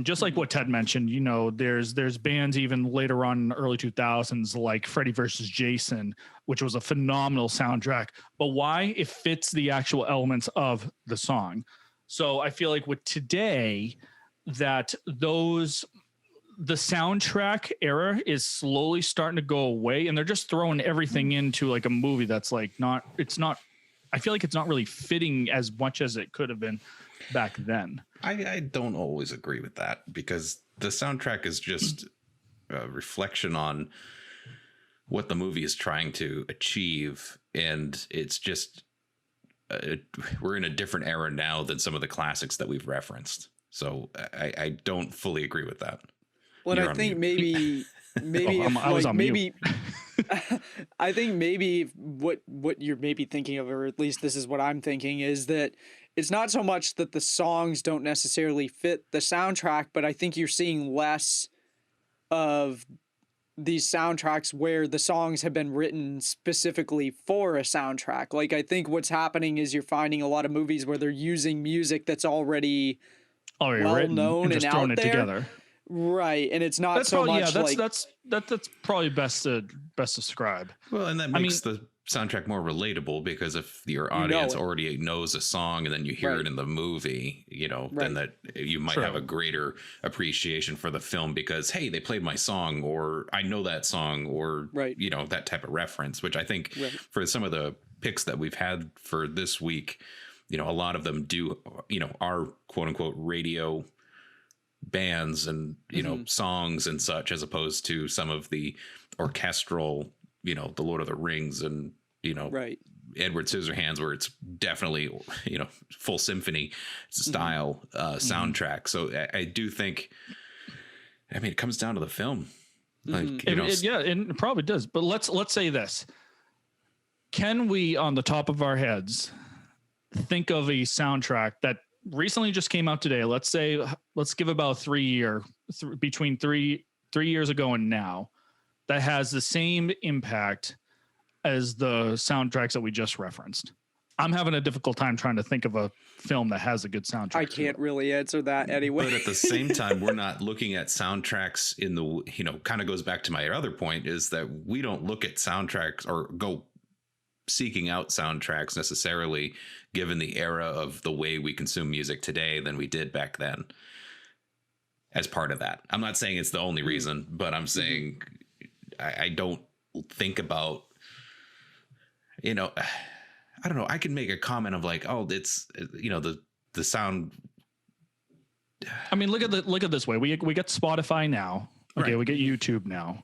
Just like what Ted mentioned, you know, there's bands even later on in the early 2000s like Freddie versus Jason, which was a phenomenal soundtrack. But why? It fits the actual elements of the song. So I feel like with today, that the soundtrack era is slowly starting to go away, and they're just throwing everything into like a movie that's like I feel like it's not really fitting as much as it could have been back then. I don't always agree with that, because the soundtrack is just a reflection on what the movie is trying to achieve. And it's just, we're in a different era now than some of the classics that we've referenced. So I don't fully agree with that. Well, I think maybe I was on mute. I think maybe what you're maybe thinking of, or at least this is what I'm thinking, is that it's not so much that the songs don't necessarily fit the soundtrack, but I think you're seeing less of these soundtracks where the songs have been written specifically for a soundtrack. Like, I think what's happening is you're finding a lot of movies where they're using music that's already well known and out there. Together. Right, and it's not much. That's probably best to describe. Well, and that makes the soundtrack more relatable, because if your audience already knows a song and then you hear it in the movie, you know, then that you might have a greater appreciation for the film because, hey, they played my song, or I know that song, or you know, that type of reference. Which I think for some of the picks that we've had for this week, you know, a lot of them do, you know, are quote unquote radio bands and, you know, songs and such, as opposed to some of the orchestral, you know, the Lord of the Rings and, you know, Edward Scissorhands, where it's definitely, you know, full symphony style soundtrack. So I do think, I mean, it comes down to the film. Like, you know, it probably does. But let's say this: can we, on the top of our heads, think of a soundtrack that recently just came out today? Let's give about 3 years between three years ago and now, that has the same impact as the soundtracks that we just referenced. I'm having a difficult time trying to think of a film that has a good soundtrack. I can't really answer that anyway. But at the same time, we're not looking at soundtracks in the, you know, kind of goes back to my other point, is that we don't look at soundtracks or go seeking out soundtracks necessarily, given the era of the way we consume music today than we did back then. As part of that, I'm not saying it's the only reason, but I'm saying I don't think about, you know, I don't know. I can make a comment of like, oh, it's, you know, the sound. I mean, look at it this way. We get Spotify now. Okay. We get YouTube now.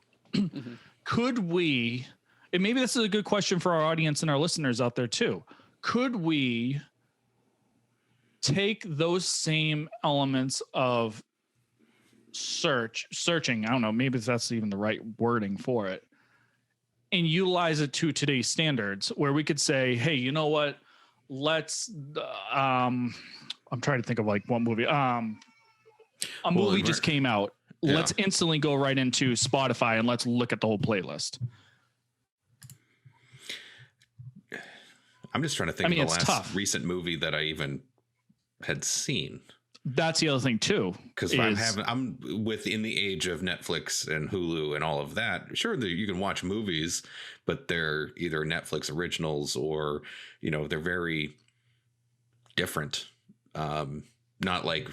Could we, and maybe this is a good question for our audience and our listeners out there too. Could we take those same elements of searching, I don't know, maybe that's even the right wording for it, and utilize it to today's standards, where we could say, hey, you know what, let's I'm trying to think of like one movie, a movie just came out, let's instantly go right into Spotify and let's look at the whole playlist. I'm just trying to think of the last recent movie that I even had seen. That's the other thing too, because I'm within the age of Netflix and Hulu and all of that. Sure, you can watch movies, but they're either Netflix originals or, you know, they're very different. Not like,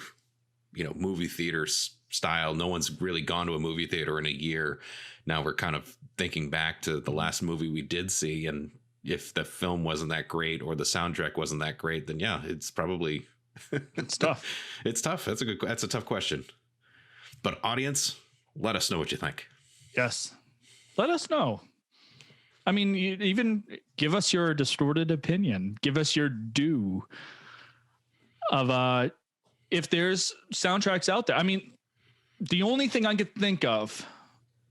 you know, movie theater style. No one's really gone to a movie theater in a year. Now we're kind of thinking back to the last movie we did see, and if the film wasn't that great or the soundtrack wasn't that great, then yeah, it's probably. It's tough. It's tough. That's a tough question. But audience, let us know what you think. Yes. Let us know. I mean, you even give us your distorted opinion. Give us your due of if there's soundtracks out there. I mean, the only thing I could think of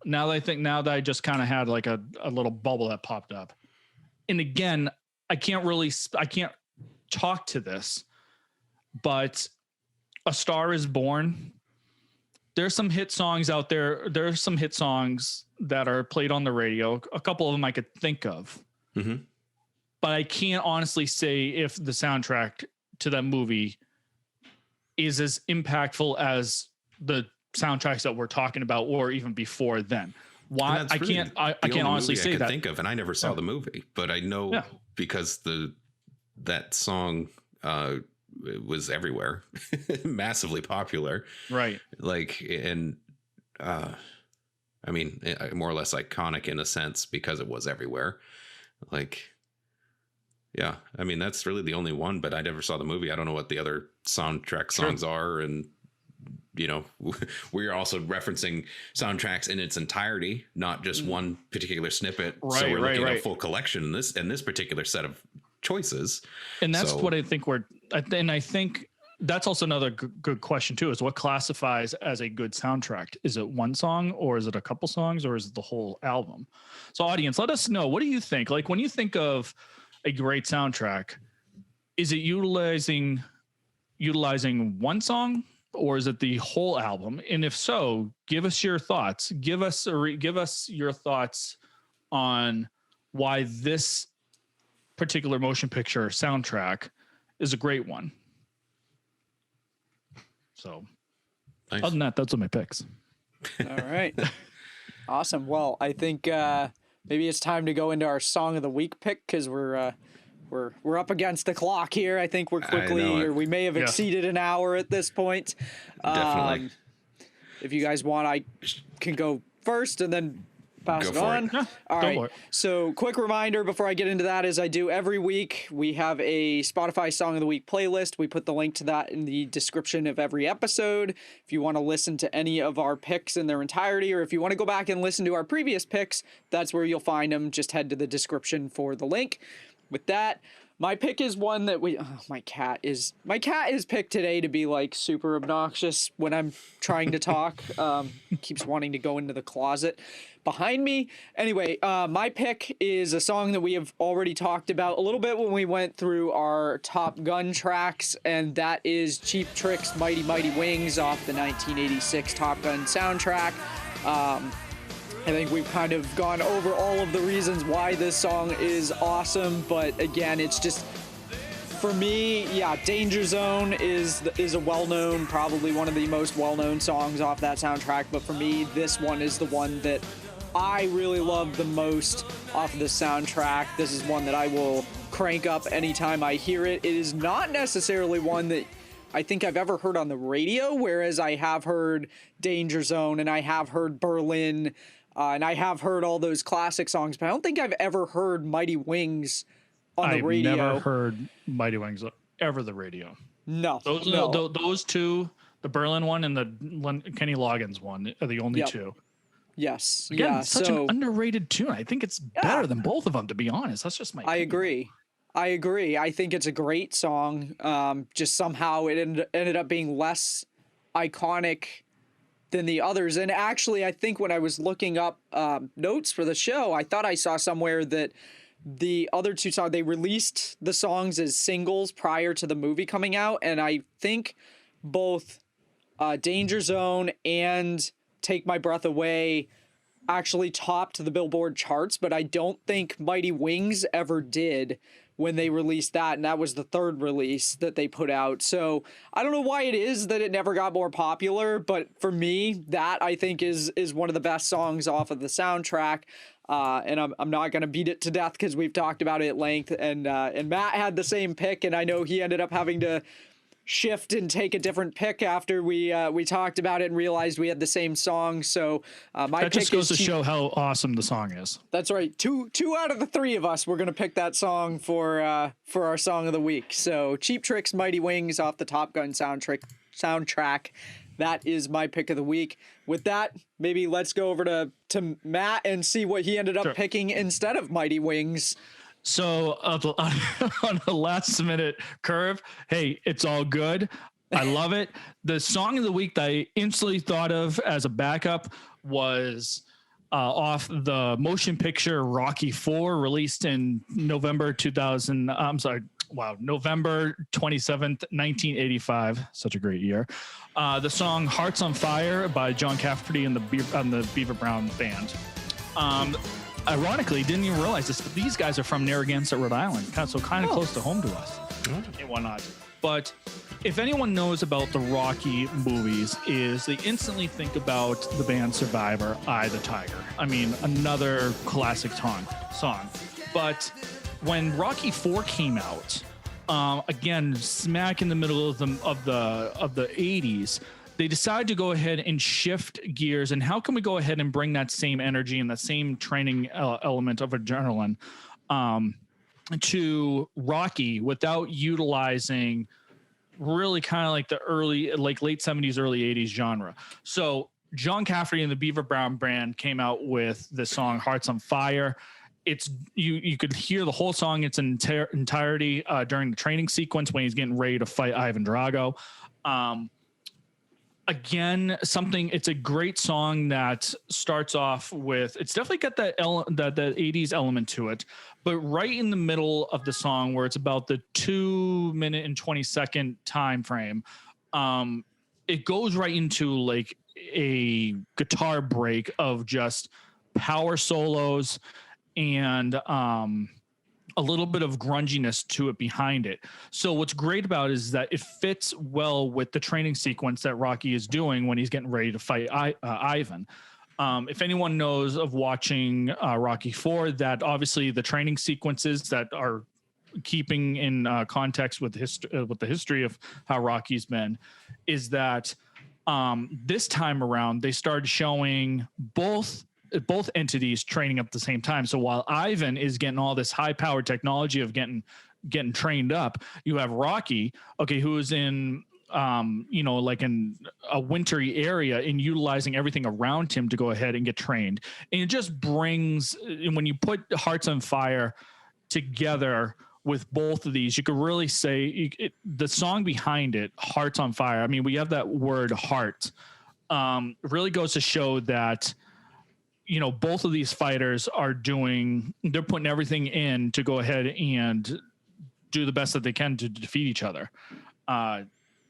now that I just kind of had like a little bubble that popped up. And again, I can't talk to this, but A Star Is Born, there's some hit songs out there. There's some hit songs that are played on the radio. A couple of them I could think of, but I can't honestly say if the soundtrack to that movie is as impactful as the soundtracks that we're talking about, or even before then. Why I can't honestly say that. Think of, and I never saw the movie, but I know because that song was everywhere, massively popular, right? Like, and I mean, more or less iconic in a sense because it was everywhere. Like, yeah, I mean, that's really the only one. But I never saw the movie. I don't know what the other soundtrack songs are, and you know, we're also referencing soundtracks in its entirety, not just one particular snippet. Right, so we're looking at right. a full collection in this particular set of choices. And that's what I think I think that's also another good question too, is what classifies as a good soundtrack? Is it one song, or is it a couple songs, or is it the whole album? So audience, let us know. What do you think? Like, when you think of a great soundtrack, is it utilizing one song, or is it the whole album? And if so, give us your thoughts. Give us your thoughts on why this particular motion picture soundtrack is a great one. So, nice. Other than that, those are my picks. All right. Awesome. Well, I think maybe it's time to go into our Song of the Week pick, because we're up against the clock here. I think we're quickly, or we may have exceeded an hour at this point. Definitely. If you guys want, I can go first and then pass it on. All right. So quick reminder before I get into that, as I do every week, we have a Spotify Song of the Week playlist. We put the link to that in the description of every episode. If you want to listen to any of our picks in their entirety, or if you want to go back and listen to our previous picks, that's where you'll find them. Just head to the description for the link. With that, my pick is one that my cat is picked today to be like super obnoxious when I'm trying to talk. Keeps wanting to go into the closet behind me. Anyway, my pick is a song that we have already talked about a little bit when we went through our Top Gun tracks, and that is Cheap Trick's Mighty Mighty Wings off the 1986 Top Gun soundtrack. I think we've kind of gone over all of the reasons why this song is awesome, but again, it's just, for me, Danger Zone is a well-known, probably one of the most well-known songs off that soundtrack, but for me, this one is the one that I really love the most off of the soundtrack. This is one that I will crank up anytime I hear it. It is not necessarily one that I think I've ever heard on the radio, whereas I have heard Danger Zone and I have heard Berlin, and I have heard all those classic songs, but I don't think I've ever heard Mighty Wings on the radio. I've never heard Mighty Wings ever the radio. No. Those two, the Berlin one and the Kenny Loggins one, are the only two. Yes. Again, such an underrated tune. I think it's better than both of them, to be honest. That's just my opinion. I agree. I think it's a great song. Just somehow it ended up being less iconic than the others. And actually, I think when I was looking up notes for the show, I thought I saw somewhere that the other two songs, they released the songs as singles prior to the movie coming out. And I think both Danger Zone and Take My Breath Away actually topped the Billboard charts, but I don't think Mighty Wings ever did when they released that, and that was the third release that they put out. So I don't know why it is that it never got more popular, but for me, that I think is one of the best songs off of the soundtrack. And I'm not going to beat it to death because we've talked about it at length, and Matt had the same pick, and I know he ended up having to shift and take a different pick after we talked about it and realized we had the same song. So my that pick just goes is to show how awesome the song is. That's right. Two out of the three of us, we're gonna pick that song for our Song of the Week. So Cheap Trick's Mighty Wings off the Top Gun soundtrack. That is my pick of the week. With that, maybe let's go over to Matt and see what he ended up picking instead of Mighty Wings. So on a last minute curve, hey, it's all good. I love it. The song of the week that I instantly thought of as a backup was off the motion picture Rocky IV, released in November 27th, 1985. Such a great year. The song Hearts on Fire by John Cafferty and the Beaver Brown Band. Ironically, didn't even realize this, but these guys are from Narragansett, Rhode Island, so kind of close to home to us and whatnot. But if anyone knows about the Rocky movies, is they instantly think about the band Survivor, I the Tiger. I mean, another classic song. But when Rocky 4 came out, again, smack in the middle of the 80s, they decided to go ahead and shift gears. And how can we go ahead and bring that same energy and that same training element of adrenaline to Rocky without utilizing really kind of like the late 70s, early 80s genre. So John Cafferty and the Beaver Brown Band came out with the song Hearts on Fire. It's you could hear the whole song its entirety during the training sequence when he's getting ready to fight Ivan Drago. Again, it's a great song that starts off with, it's definitely got that 80s element to it, but right in the middle of the song where it's about the 2-minute and 20-second time frame, it goes right into like a guitar break of just power solos and a little bit of grunginess to it behind it. So what's great about it is that it fits well with the training sequence that Rocky is doing when he's getting ready to fight Ivan. If anyone knows of watching Rocky 4, that obviously the training sequences that are keeping in context with the history of how Rocky's been, is that this time around they started showing both entities training up at the same time. So while Ivan is getting all this high powered technology of getting trained up, you have Rocky, who is in, like in a wintry area and utilizing everything around him to go ahead and get trained. And it just brings, when you put Hearts on Fire together with both of these, you could really say the song behind it, Hearts on Fire. I mean, we have that word heart, really goes to show that, both of these fighters they're putting everything in to go ahead and do the best that they can to defeat each other.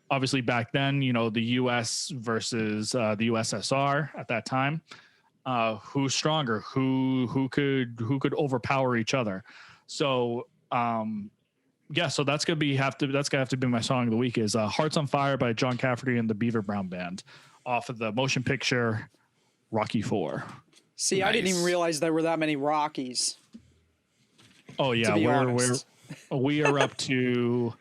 Obviously back then, the US versus the USSR at that time, who's stronger, who could overpower each other. So, so that's going to have to be my song of the week is Hearts on Fire by John Cafferty and the Beaver Brown Band off of the motion picture Rocky 4. See, Nice. I didn't even realize there were that many Rockies. Oh yeah, we are up to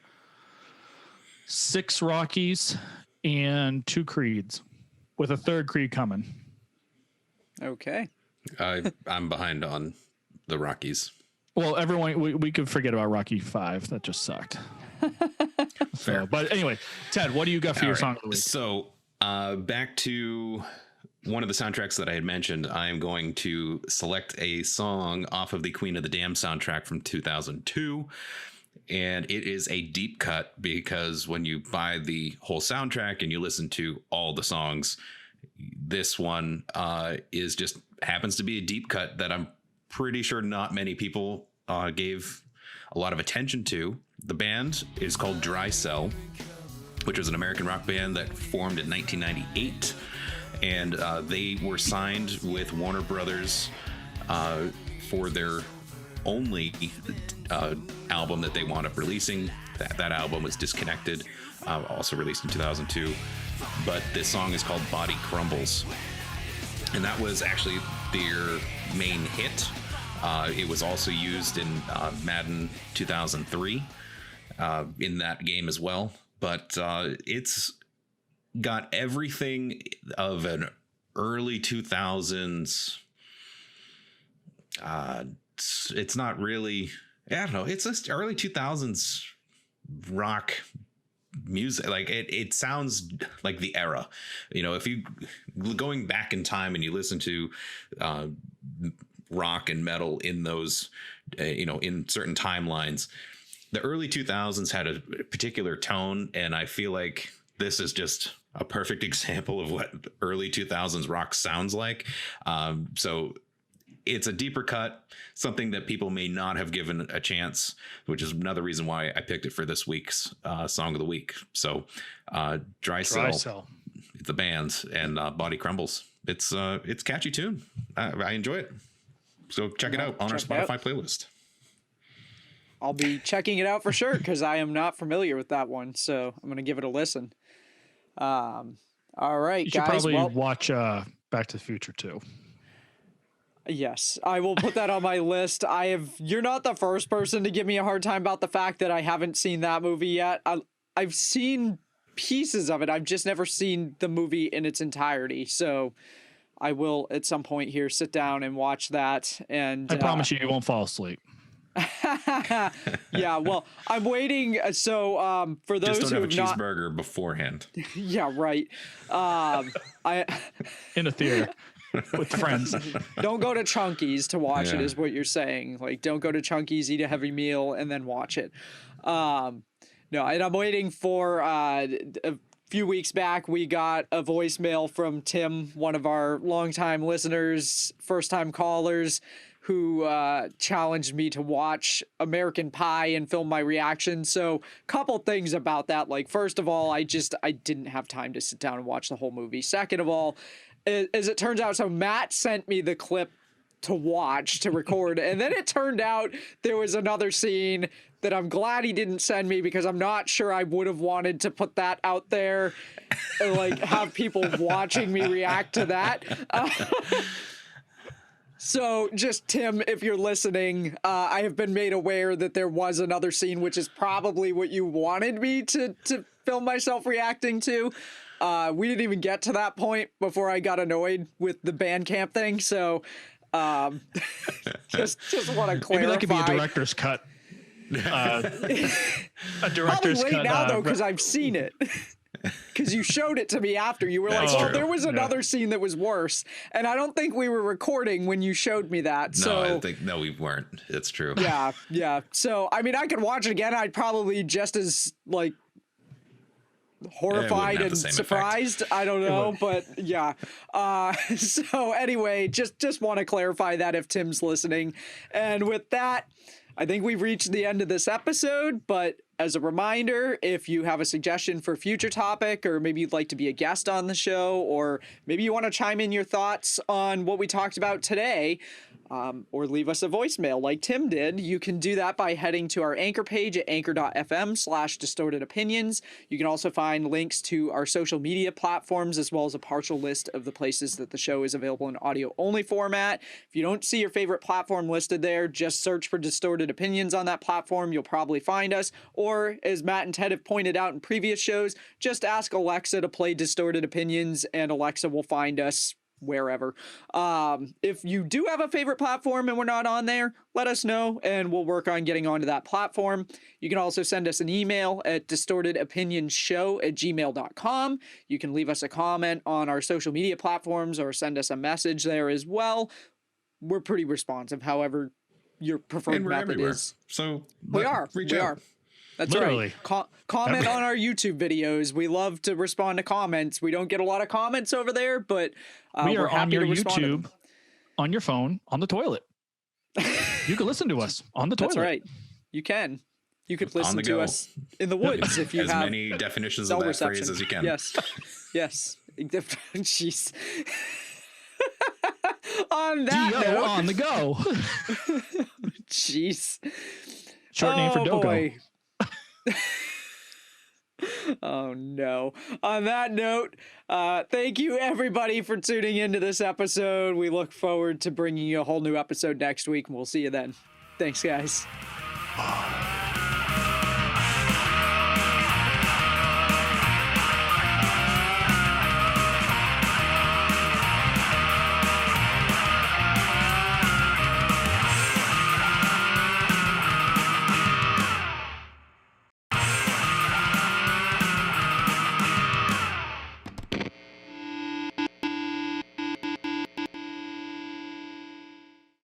6 Rockies and 2 Creeds, with a 3rd Creed coming. Okay. I'm behind on the Rockies. Well, everyone, we could forget about Rocky 5. That just sucked. Fair. But anyway, Ted, what do you got for your song of the week? So back to one of the soundtracks that I had mentioned, I am going to select a song off of the Queen of the Damned soundtrack from 2002. And it is a deep cut because when you buy the whole soundtrack and you listen to all the songs, this one happens to be a deep cut that I'm pretty sure not many people gave a lot of attention to. The band is called Dry Cell, which was an American rock band that formed in 1998. And they were signed with Warner Brothers for their only album that they wound up releasing. That album was Disconnected, also released in 2002. But this song is called Body Crumbles. And that was actually their main hit. It was also used in Madden 2003 in that game as well. But it's got everything of an early 2000s. It's not really, I don't know. It's just early 2000s rock music. Like it sounds like the era, if you going back in time and you listen to rock and metal in those, in certain timelines, the early 2000s had a particular tone. And I feel like this is just a perfect example of what early 2000s rock sounds like. So it's a deeper cut, something that people may not have given a chance, which is another reason why I picked it for this week's song of the week. So Dry Cell, the band, and Body Crumbles. It's catchy tune. I enjoy it. So check it out on our Spotify playlist. I'll be checking it out for sure because I am not familiar with that one. So I'm gonna give it a listen. All right, You should guys. probably Well, watch Back to the Future too. yes, I will put that on my list. You're not the first person to give me a hard time about the fact that I haven't seen that movie yet. I've seen pieces of it. I've just never seen the movie in its entirety. So I will at some point here sit down and watch that. And I promise you won't fall asleep. yeah, well, I'm waiting. So for those Just who don't have a have not, cheeseburger beforehand. yeah, right. I In a theater with friends. don't go to Chunky's to watch it, Yeah. is what you're saying. Like, don't go to Chunky's, eat a heavy meal, and then watch it. No, and I'm waiting for a few weeks back, we got a voicemail from Tim, one of our longtime listeners, first time callers, who challenged me to watch American Pie and film my reaction. So couple things about that. Like, first of all, I didn't have time to sit down and watch the whole movie. Second of all, as it turns out, so Matt sent me the clip to watch, to record, and then it turned out there was another scene that I'm glad he didn't send me because I'm not sure I would have wanted to put that out there and like have people watching me react to that. So just Tim, if you're listening, I have been made aware that there was another scene, which is probably what you wanted me to film myself reacting to. We didn't even get to that point before I got annoyed with the Bandcamp thing. So just want to clarify. Maybe that could be a director's cut. A director's Probably late cut. now though, because I've seen it. Because you showed it to me after. You were like, That's "Oh, true. there was Yeah. another scene that was worse," and I don't think we were recording when you showed me that. No, So I think we weren't. It's true. yeah. So I mean, I could watch it again. I'd probably just as like horrified have and the same surprised. I don't know, but yeah. So anyway, just want to clarify that if Tim's listening. And with that, I think we've reached the end of this episode, but as a reminder, if you have a suggestion for a future topic, or maybe you'd like to be a guest on the show, or maybe you want to chime in your thoughts on what we talked about today, or leave us a voicemail like Tim did, you can do that by heading to our Anchor page at anchor.fm/distortedopinions. You can also find links to our social media platforms, as well as a partial list of the places that the show is available in audio-only format. If you don't see your favorite platform listed there, just search for Distorted Opinions on that platform. You'll probably find us. Or, as Matt and Ted have pointed out in previous shows, just ask Alexa to play Distorted Opinions, and Alexa will find us wherever. If you do have a favorite platform and we're not on there, let us know and we'll work on getting onto that platform. You can also send us an email at distortedopinionshow@gmail.com. You can leave us a comment on our social media platforms or send us a message there as well. We're pretty responsive, however your preferred And we're method everywhere. is. So We are. That's Literally. right. Comment on our YouTube videos. We love to respond to comments. We don't get a lot of comments over there, but We we're are happy on your to respond to them. YouTube, on your phone, on the toilet. You can listen to us on the toilet. That's right. You can. You could listen the to go. us in the woods if you as have many definitions cell of that reception. phrase as you can. Yes. Yes. Jeez. On that D-O note, on the go. jeez. Short name for Dogo. Boy. Oh no. On that note, thank you everybody for tuning into this episode. We look forward to bringing you a whole new episode next week, and we'll see you then. Thanks, guys.